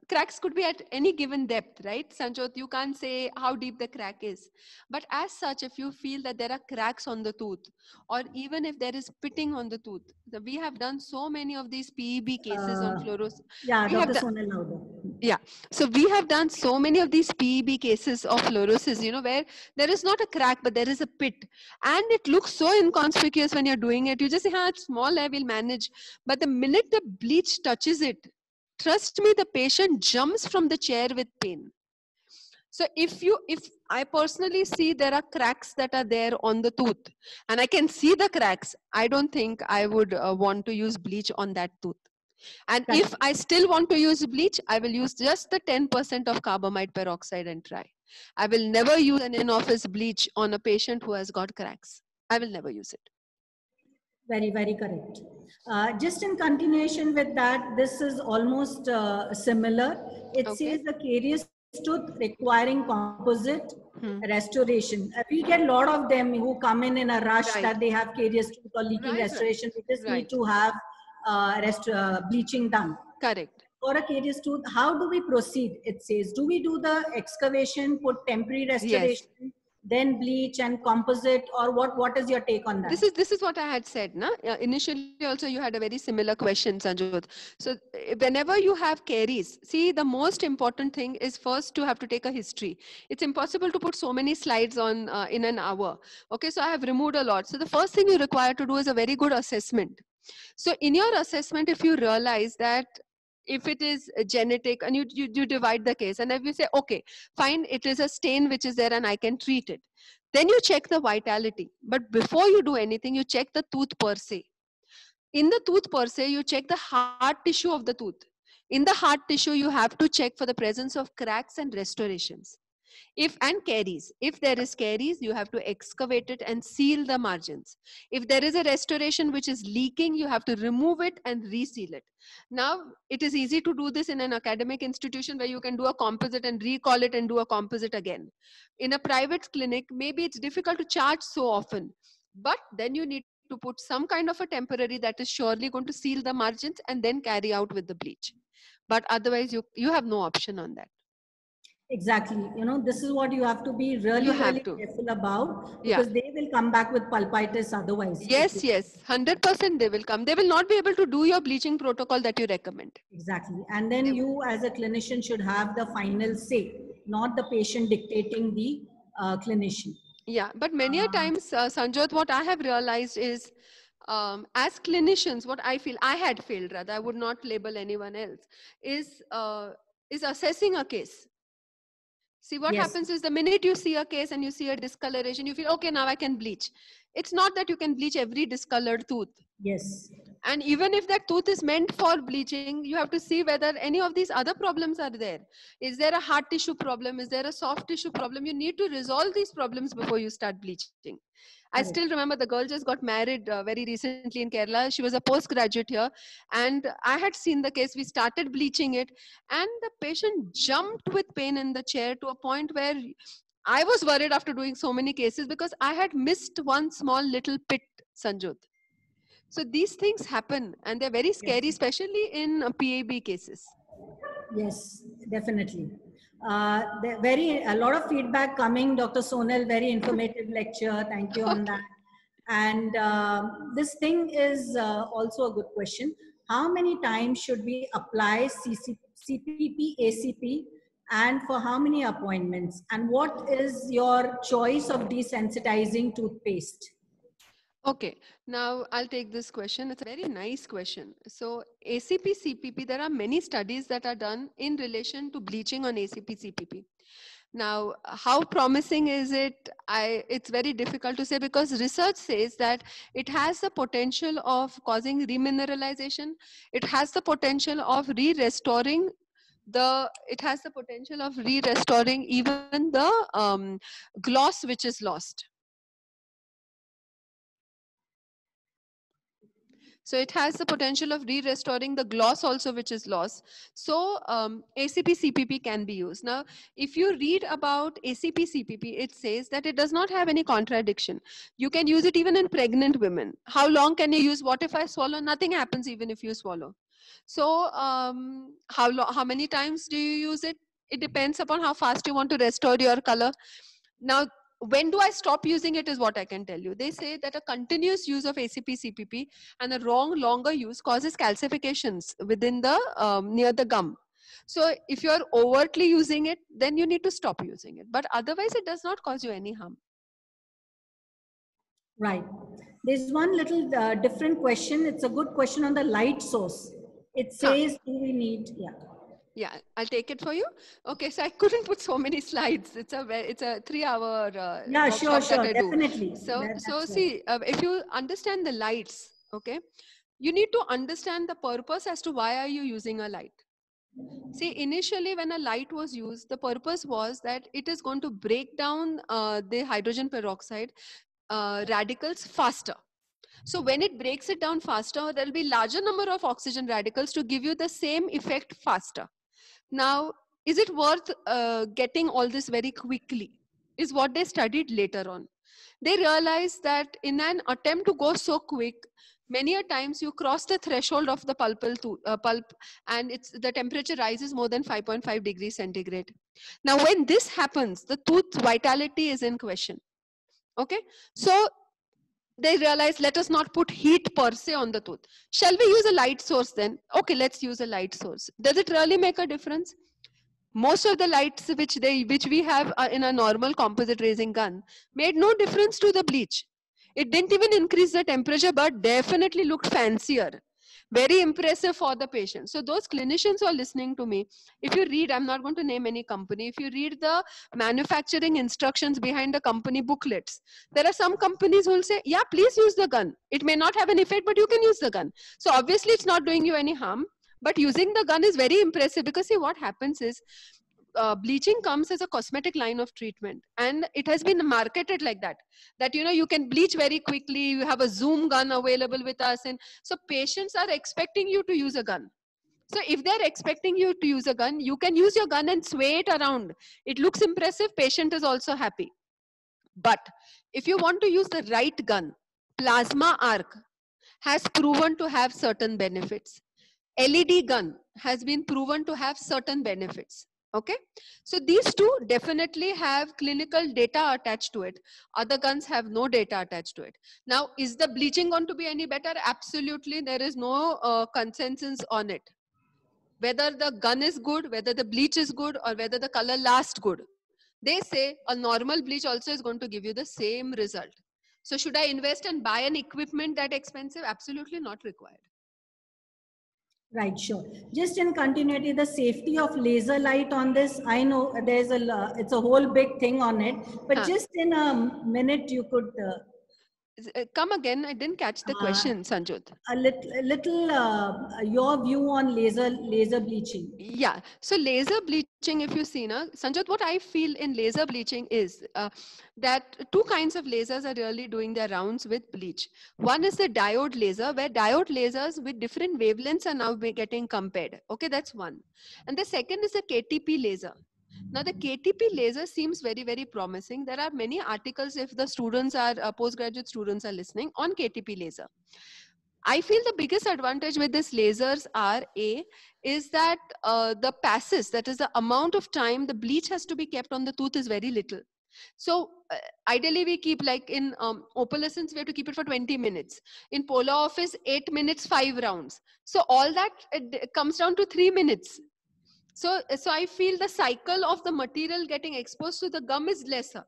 cracks could be at any given depth, right? Sanjot, you can't say how deep the crack is. But as such, if you feel that there are cracks on the tooth, or even if there is pitting on the tooth, we have done so many of these PEB cases on fluoros. Yeah, We Dr. have Sonal Louder. Yeah. So we have done so many of these PEB cases of fluorosis, where there is not a crack, but there is a pit. And it looks so inconspicuous when you're doing it. You just say, it's small, I will manage. But the minute the bleach touches it, trust me, the patient jumps from the chair with pain. So if I personally see there are cracks that are there on the tooth, and I can see the cracks, I don't think I would want to use bleach on that tooth. And if I still want to use bleach, I will use just the 10% of carbamide peroxide and try. I will never use an in-office bleach on a patient who has got cracks. I will never use it. Very, very correct. Just in continuation with that, this is almost similar. It says the carious tooth requiring composite restoration. We get a lot of them who come in a rush that they have carious tooth or leaking restoration. We just need to have bleaching done. Correct. For a carious tooth, how do we proceed? It says, do we do the excavation, put temporary restoration, then bleach and composite, or what is your take on that? This is what I had said. Initially also you had a very similar question, Sanjot. So whenever you have caries, see, the most important thing is first to have to take a history. It's impossible to put so many slides on in an hour. Okay, so I have removed a lot. So the first thing you require to do is a very good assessment. So in your assessment, if you realize that if it is genetic, and you divide the case, and if you say, okay, fine, it is a stain which is there and I can treat it, then you check the vitality. But before you do anything, you check the tooth per se. In the tooth per se, you check the hard tissue of the tooth. In the hard tissue, you have to check for the presence of cracks and restorations. And caries. If there is caries, you have to excavate it and seal the margins. If there is a restoration which is leaking, you have to remove it and reseal it. Now, it is easy to do this in an academic institution where you can do a composite and recall it and do a composite again. In a private clinic, maybe it's difficult to charge so often, but then you need to put some kind of a temporary that is surely going to seal the margins and then carry out with the bleach. But otherwise, you have no option on that. Exactly. This is what you have to be really careful about, because they will come back with pulpitis otherwise. Yes, 100% they will come. They will not be able to do your bleaching protocol that you recommend. Exactly. And then you as a clinician should have the final say, not the patient dictating the clinician. Yeah, but many a times, Sanjot, what I have realized is, as clinicians, what I feel, I had failed rather, I would not label anyone else, is assessing a case. See, what happens is the minute you see a case and you see a discoloration, you feel, okay, now I can bleach. It's not that you can bleach every discolored tooth. Yes. And even if that tooth is meant for bleaching, you have to see whether any of these other problems are there. Is there a hard tissue problem? Is there a soft tissue problem? You need to resolve these problems before you start bleaching. I still remember the girl just got married very recently in Kerala. She was a postgraduate here, and I had seen the case. We started bleaching it, and the patient jumped with pain in the chair to a point where I was worried after doing so many cases because I had missed one small little pit, Sanjot. So these things happen, and they're very scary, especially in PAB cases. Yes, definitely. A lot of feedback coming, Dr. Sonal, very informative lecture. Thank you on that. And this thing is also a good question. How many times should we apply CPP, ACP, and for how many appointments? And what is your choice of desensitizing toothpaste? Okay, now I'll take this question. It's a very nice question. So ACP CPP, there are many studies that are done in relation to bleaching on ACP CPP. Now, how promising is it? It's very difficult to say, because research says that it has the potential of causing remineralization. It has the potential of re-restoring it has the potential of re-restoring even the gloss which is lost. So it has the potential of re-restoring the gloss also which is lost. So ACP CPP can be used. Now, if you read about ACP CPP, it says that it does not have any contradiction. You can use it even in pregnant women. How long can you use? What if I swallow? Nothing happens even if you swallow. So how many times do you use it? It depends upon how fast you want to restore your color. Now, when do I stop using it is what I can tell you. They say that a continuous use of ACP CPP and a longer use causes calcifications within the near the gum. So if you are overtly using it, then you need to stop using it. But otherwise, it does not cause you any harm. Right. There's one little different question. It's a good question on the light source. It says, do we need, yeah. Yeah, I'll take it for you. Okay, so I couldn't put so many slides. It's a 3-hour Yeah, workshop sure, that I do. definitely. So That's right. see, if you understand the lights, okay, you need to understand the purpose as to why are you using a light. See, initially when a light was used, the purpose was that it is going to break down the hydrogen peroxide radicals faster. So when it breaks it down faster, there will be larger number of oxygen radicals to give you the same effect faster. Now, is it worth getting all this very quickly? Is what they studied later on. They realized that in an attempt to go so quick, many a times you cross the threshold of the pulp and the temperature rises more than 5.5 degrees centigrade. Now, when this happens, the tooth vitality is in question. Okay, so they realized, let us not put heat per se on the tooth. Shall we use a light source then? Okay, let's use a light source. Does it really make a difference? Most of the lights which we have in a normal composite raising gun made no difference to the bleach. It didn't even increase the temperature, but definitely looked fancier. Very impressive for the patient. So those clinicians who are listening to me, if you read, I'm not going to name any company, if you read the manufacturing instructions behind the company booklets, there are some companies who will say, yeah, please use the gun. It may not have an effect, but you can use the gun. So obviously it's not doing you any harm. But using the gun is very impressive, because see, what happens is bleaching comes as a cosmetic line of treatment, and it has been marketed like that you can bleach very quickly. You have a Zoom gun available with us, and so patients are expecting you to use a gun. So if they're expecting you to use a gun, you can use your gun and sway it around. It looks impressive, patient is also happy. But if you want to use the right gun, plasma arc has proven to have certain benefits. LED gun has been proven to have certain benefits. Okay, so these two definitely have clinical data attached to it. Other guns have no data attached to it. Now, is the bleaching going to be any better? Absolutely, there is no consensus on it. Whether the gun is good, whether the bleach is good, or whether the color lasts good. They say a normal bleach also is going to give you the same result. So should I invest and buy an equipment that expensive? Absolutely not required. Right, sure. Just in continuity, the safety of laser light on this, I know there's it's a whole big thing on it, but just in a minute, you could come again. I didn't catch the question, Sanjot. A little your view on laser bleaching. Yeah, so laser bleaching, if you see, Sanjot, what I feel in laser bleaching is that two kinds of lasers are really doing their rounds with bleach. One is the diode laser, where diode lasers with different wavelengths are now getting compared. Okay, that's one. And the second is the KTP laser. Now, the KTP laser seems very, very promising. There are many articles, if the students are, postgraduate students are listening, on KTP laser. I feel the biggest advantage with these lasers is that the passes, that is the amount of time the bleach has to be kept on the tooth, is very little. So ideally we keep, like in opalescence, we have to keep it for 20 minutes. In Polar Office, 8 minutes, 5 rounds. So all that it comes down to 3 minutes. So I feel the cycle of the material getting exposed to the gum is lesser.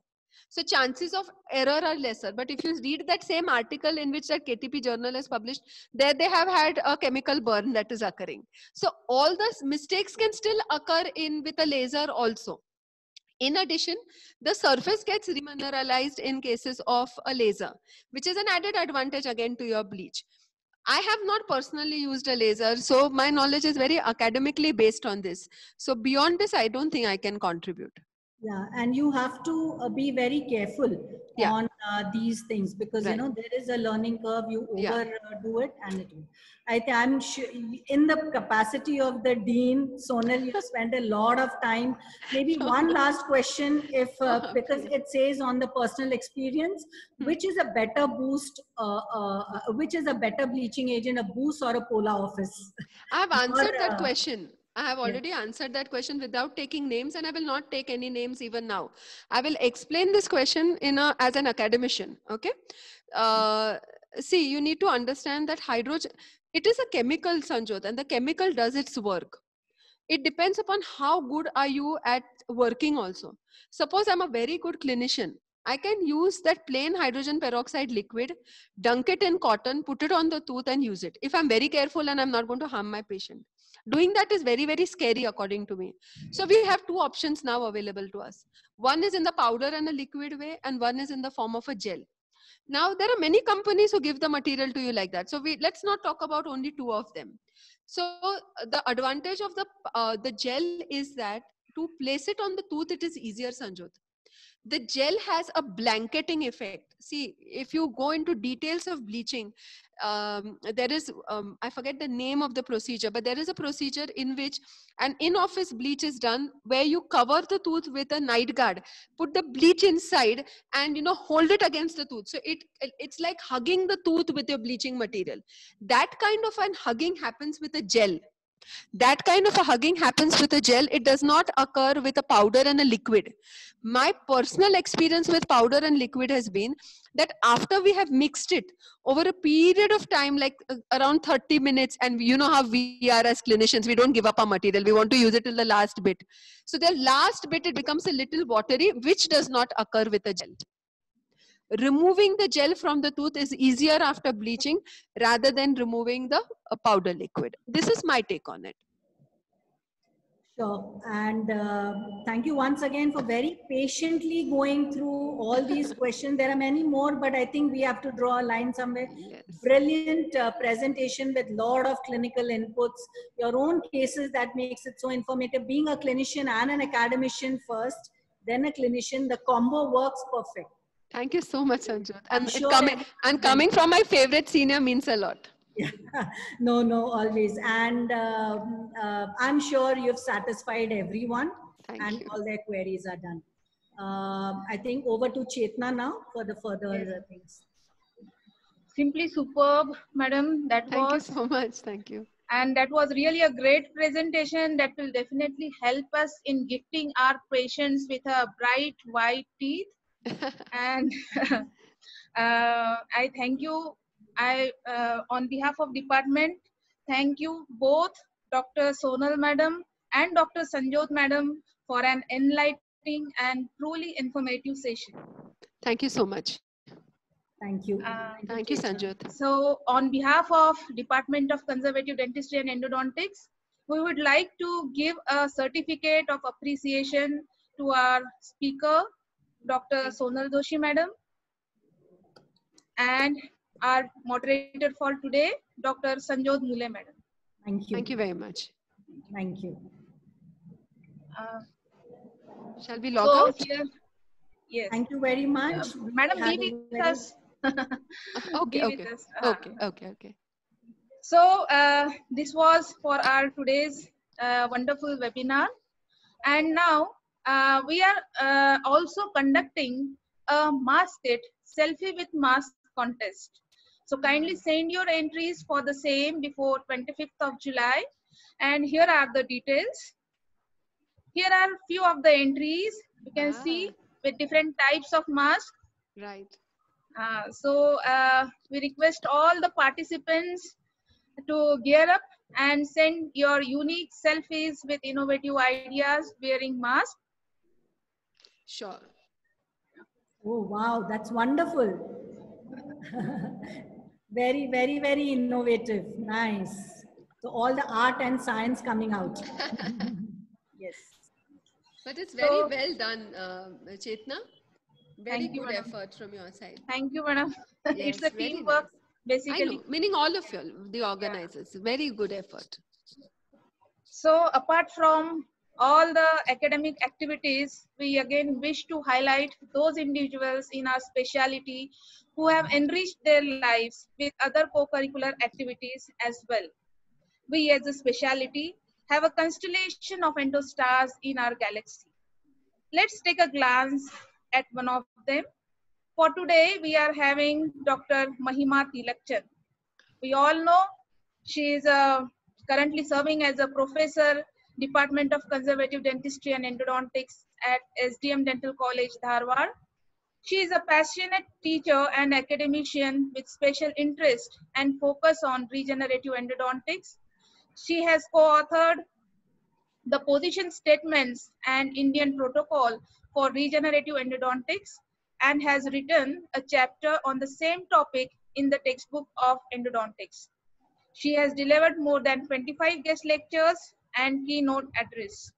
So chances of error are lesser. But if you read that same article in which that KTP journal has published, there they have had a chemical burn that is occurring. So all the mistakes can still occur with a laser also. In addition, the surface gets remineralized in cases of a laser, which is an added advantage again to your bleach. I have not personally used a laser, so my knowledge is very academically based on this. So beyond this, I don't think I can contribute. Yeah, and you have to be very careful Yeah. on these things, because Right. there is a learning curve. You Yeah. overdo it, and it will. I'm sure in the capacity of the dean, Sonal, you spent a lot of time. Maybe one last question, if because it says on the personal experience, which is a better boost, which is a better bleaching agent, a Boost or a Pola Office? I have answered that Or, question. I have already answered that question without taking names, and I will not take any names even now. I will explain this question as an academician. Okay. See, you need to understand that hydrogen, it is a chemical, Sanjot, and the chemical does its work. It depends upon how good are you at working also. Suppose I'm a very good clinician. I can use that plain hydrogen peroxide liquid, dunk it in cotton, put it on the tooth and use it. If I'm very careful and I'm not going to harm my patient. Doing that is very, very scary according to me. So we have two options now available to us. One is in the powder and a liquid way, and one is in the form of a gel. Now, there are many companies who give the material to you like that. So let's not talk about only two of them. So the advantage of the gel is that to place it on the tooth, it is easier, Sanjot. The gel has a blanketing effect. See, if you go into details of bleaching, there is, I forget the name of the procedure, but there is a procedure in which an in-office bleach is done where you cover the tooth with a night guard, put the bleach inside and, hold it against the tooth. So it's like hugging the tooth with your bleaching material. That kind of an hugging happens with a gel. That kind of a hugging happens with a gel. It does not occur with a powder and a liquid. My personal experience with powder and liquid has been that after we have mixed it over a period of time, like around 30 minutes, and you know how we are as clinicians, we don't give up our material. We want to use it till the last bit. So the last bit, it becomes a little watery, which does not occur with a gel. Removing the gel from the tooth is easier after bleaching rather than removing the powder liquid. This is my take on it. Sure. And thank you once again for very patiently going through all these questions. There are many more, but I think we have to draw a line somewhere. Yes. Brilliant presentation with lot of clinical inputs, your own cases that makes it so informative. Being a clinician and an academician first, then a clinician, the combo works perfect. Thank you so much, Sanjot. And sure coming from my favorite senior means a lot. Yeah. No, always. And I'm sure you've satisfied everyone. Thank you. All their queries are done. I think over to Chetna now for the further things. Simply superb, madam. Thank you so much. Thank you. And that was really a great presentation that will definitely help us in gifting our patients with a bright white teeth. And I thank you. On behalf of department, thank you both Dr. Sonal madam and Dr. Sanjot madam for an enlightening and truly informative session. Thank you so much. Thank you. Thank you, Sanjot. So on behalf of Department of Conservative Dentistry and Endodontics, we would like to give a certificate of appreciation to our speaker, Dr. Sonal Joshi madam, and our moderator for today, Dr. Sanjot Mule madam. Thank you. Thank you very much. Thank you. Shall we log out? Here, yes. Thank you very much. Madam, be with us. Okay. So this was for our today's wonderful webinar. And now we are also conducting a masked selfie with mask contest. So kindly send your entries for the same before 25th of July. And here are the details. Here are few of the entries you can see with different types of masks. Right. So we request all the participants to gear up and send your unique selfies with innovative ideas wearing mask. Sure. Oh, wow, that's wonderful. Very, very, very innovative. Nice. So all the art and science coming out. Yes. But it's very So, well done, Chetna. Very thank you, good madam. effort from your side. Thank you, madam. Yes, It's a very teamwork, nice. I basically. know, meaning all of you, the organizers. Very good effort. So apart from all the academic activities, we again wish to highlight those individuals in our specialty who have enriched their lives with other co-curricular activities as well. We as a specialty have a constellation of endostars in our galaxy. Let's take a glance at one of them. For today, we are having Dr. Mahima Tilakchand. We all know she is currently serving as a professor, Department of Conservative Dentistry and Endodontics at SDM Dental College, Dharwad. She is a passionate teacher and academician with special interest and focus on regenerative endodontics. She has co-authored the position statements and Indian protocol for regenerative endodontics and has written a chapter on the same topic in the textbook of endodontics. She has delivered more than 25 guest lectures and keynote address.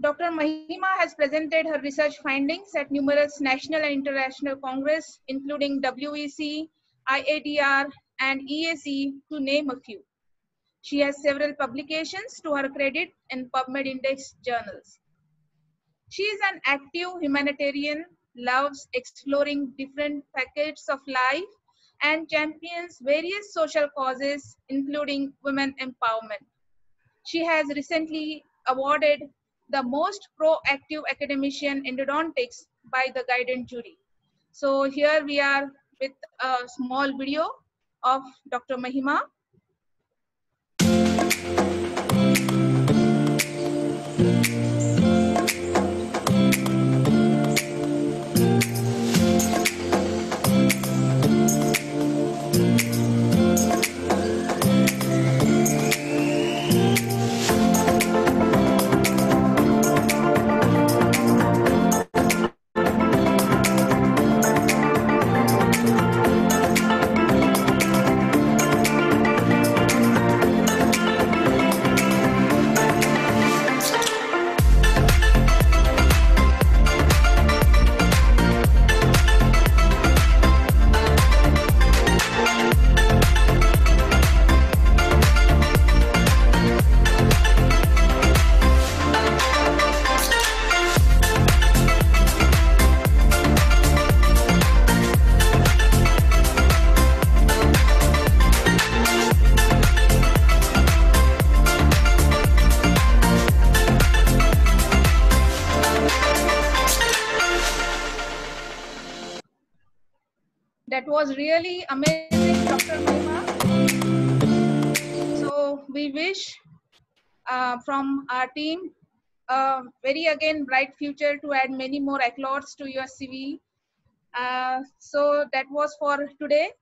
Dr. Mahima has presented her research findings at numerous national and international congress, including WEC, IADR, and EAC, to name a few. She has several publications to her credit in PubMed Index journals. She is an active humanitarian, loves exploring different facets of life, and champions various social causes, including women empowerment. She has recently awarded the most proactive academician in endodontics by the guidance jury. So here we are with a small video of Dr. Mahima. That was really amazing, Dr. Mahima. So we wish from our team very again bright future to add many more accolades to your CV. So that was for today.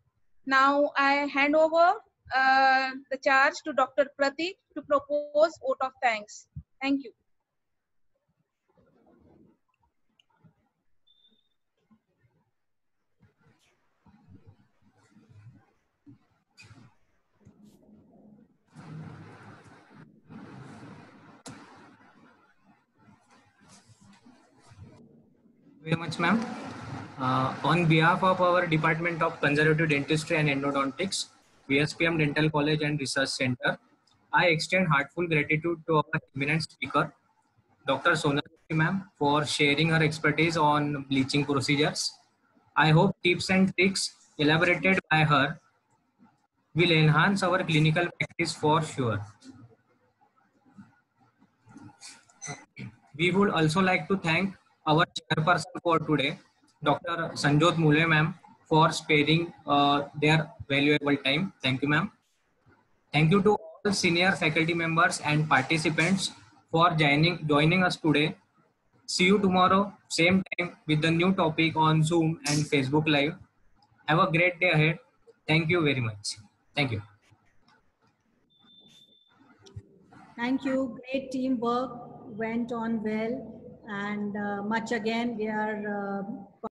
Now I hand over the charge to Dr. Pratik to propose vote of thanks. Thank you. Very much, ma'am. On behalf of our Department of Conservative Dentistry and Endodontics, VSPM Dental College and Research Center, I extend heartfelt gratitude to our eminent speaker, Dr. Sonal ma'am, for sharing her expertise on bleaching procedures. I hope tips and tricks elaborated by her will enhance our clinical practice for sure. We would also like to thank our chairperson for today, Dr. Sanjot Mule ma'am, for sparing their valuable time. Thank you, ma'am. Thank you to all senior faculty members and participants for joining us today. See you tomorrow, same time with the new topic on Zoom and Facebook Live. Have a great day ahead. Thank you very much. Thank you. Thank you. Great teamwork, went on well, and much again. We are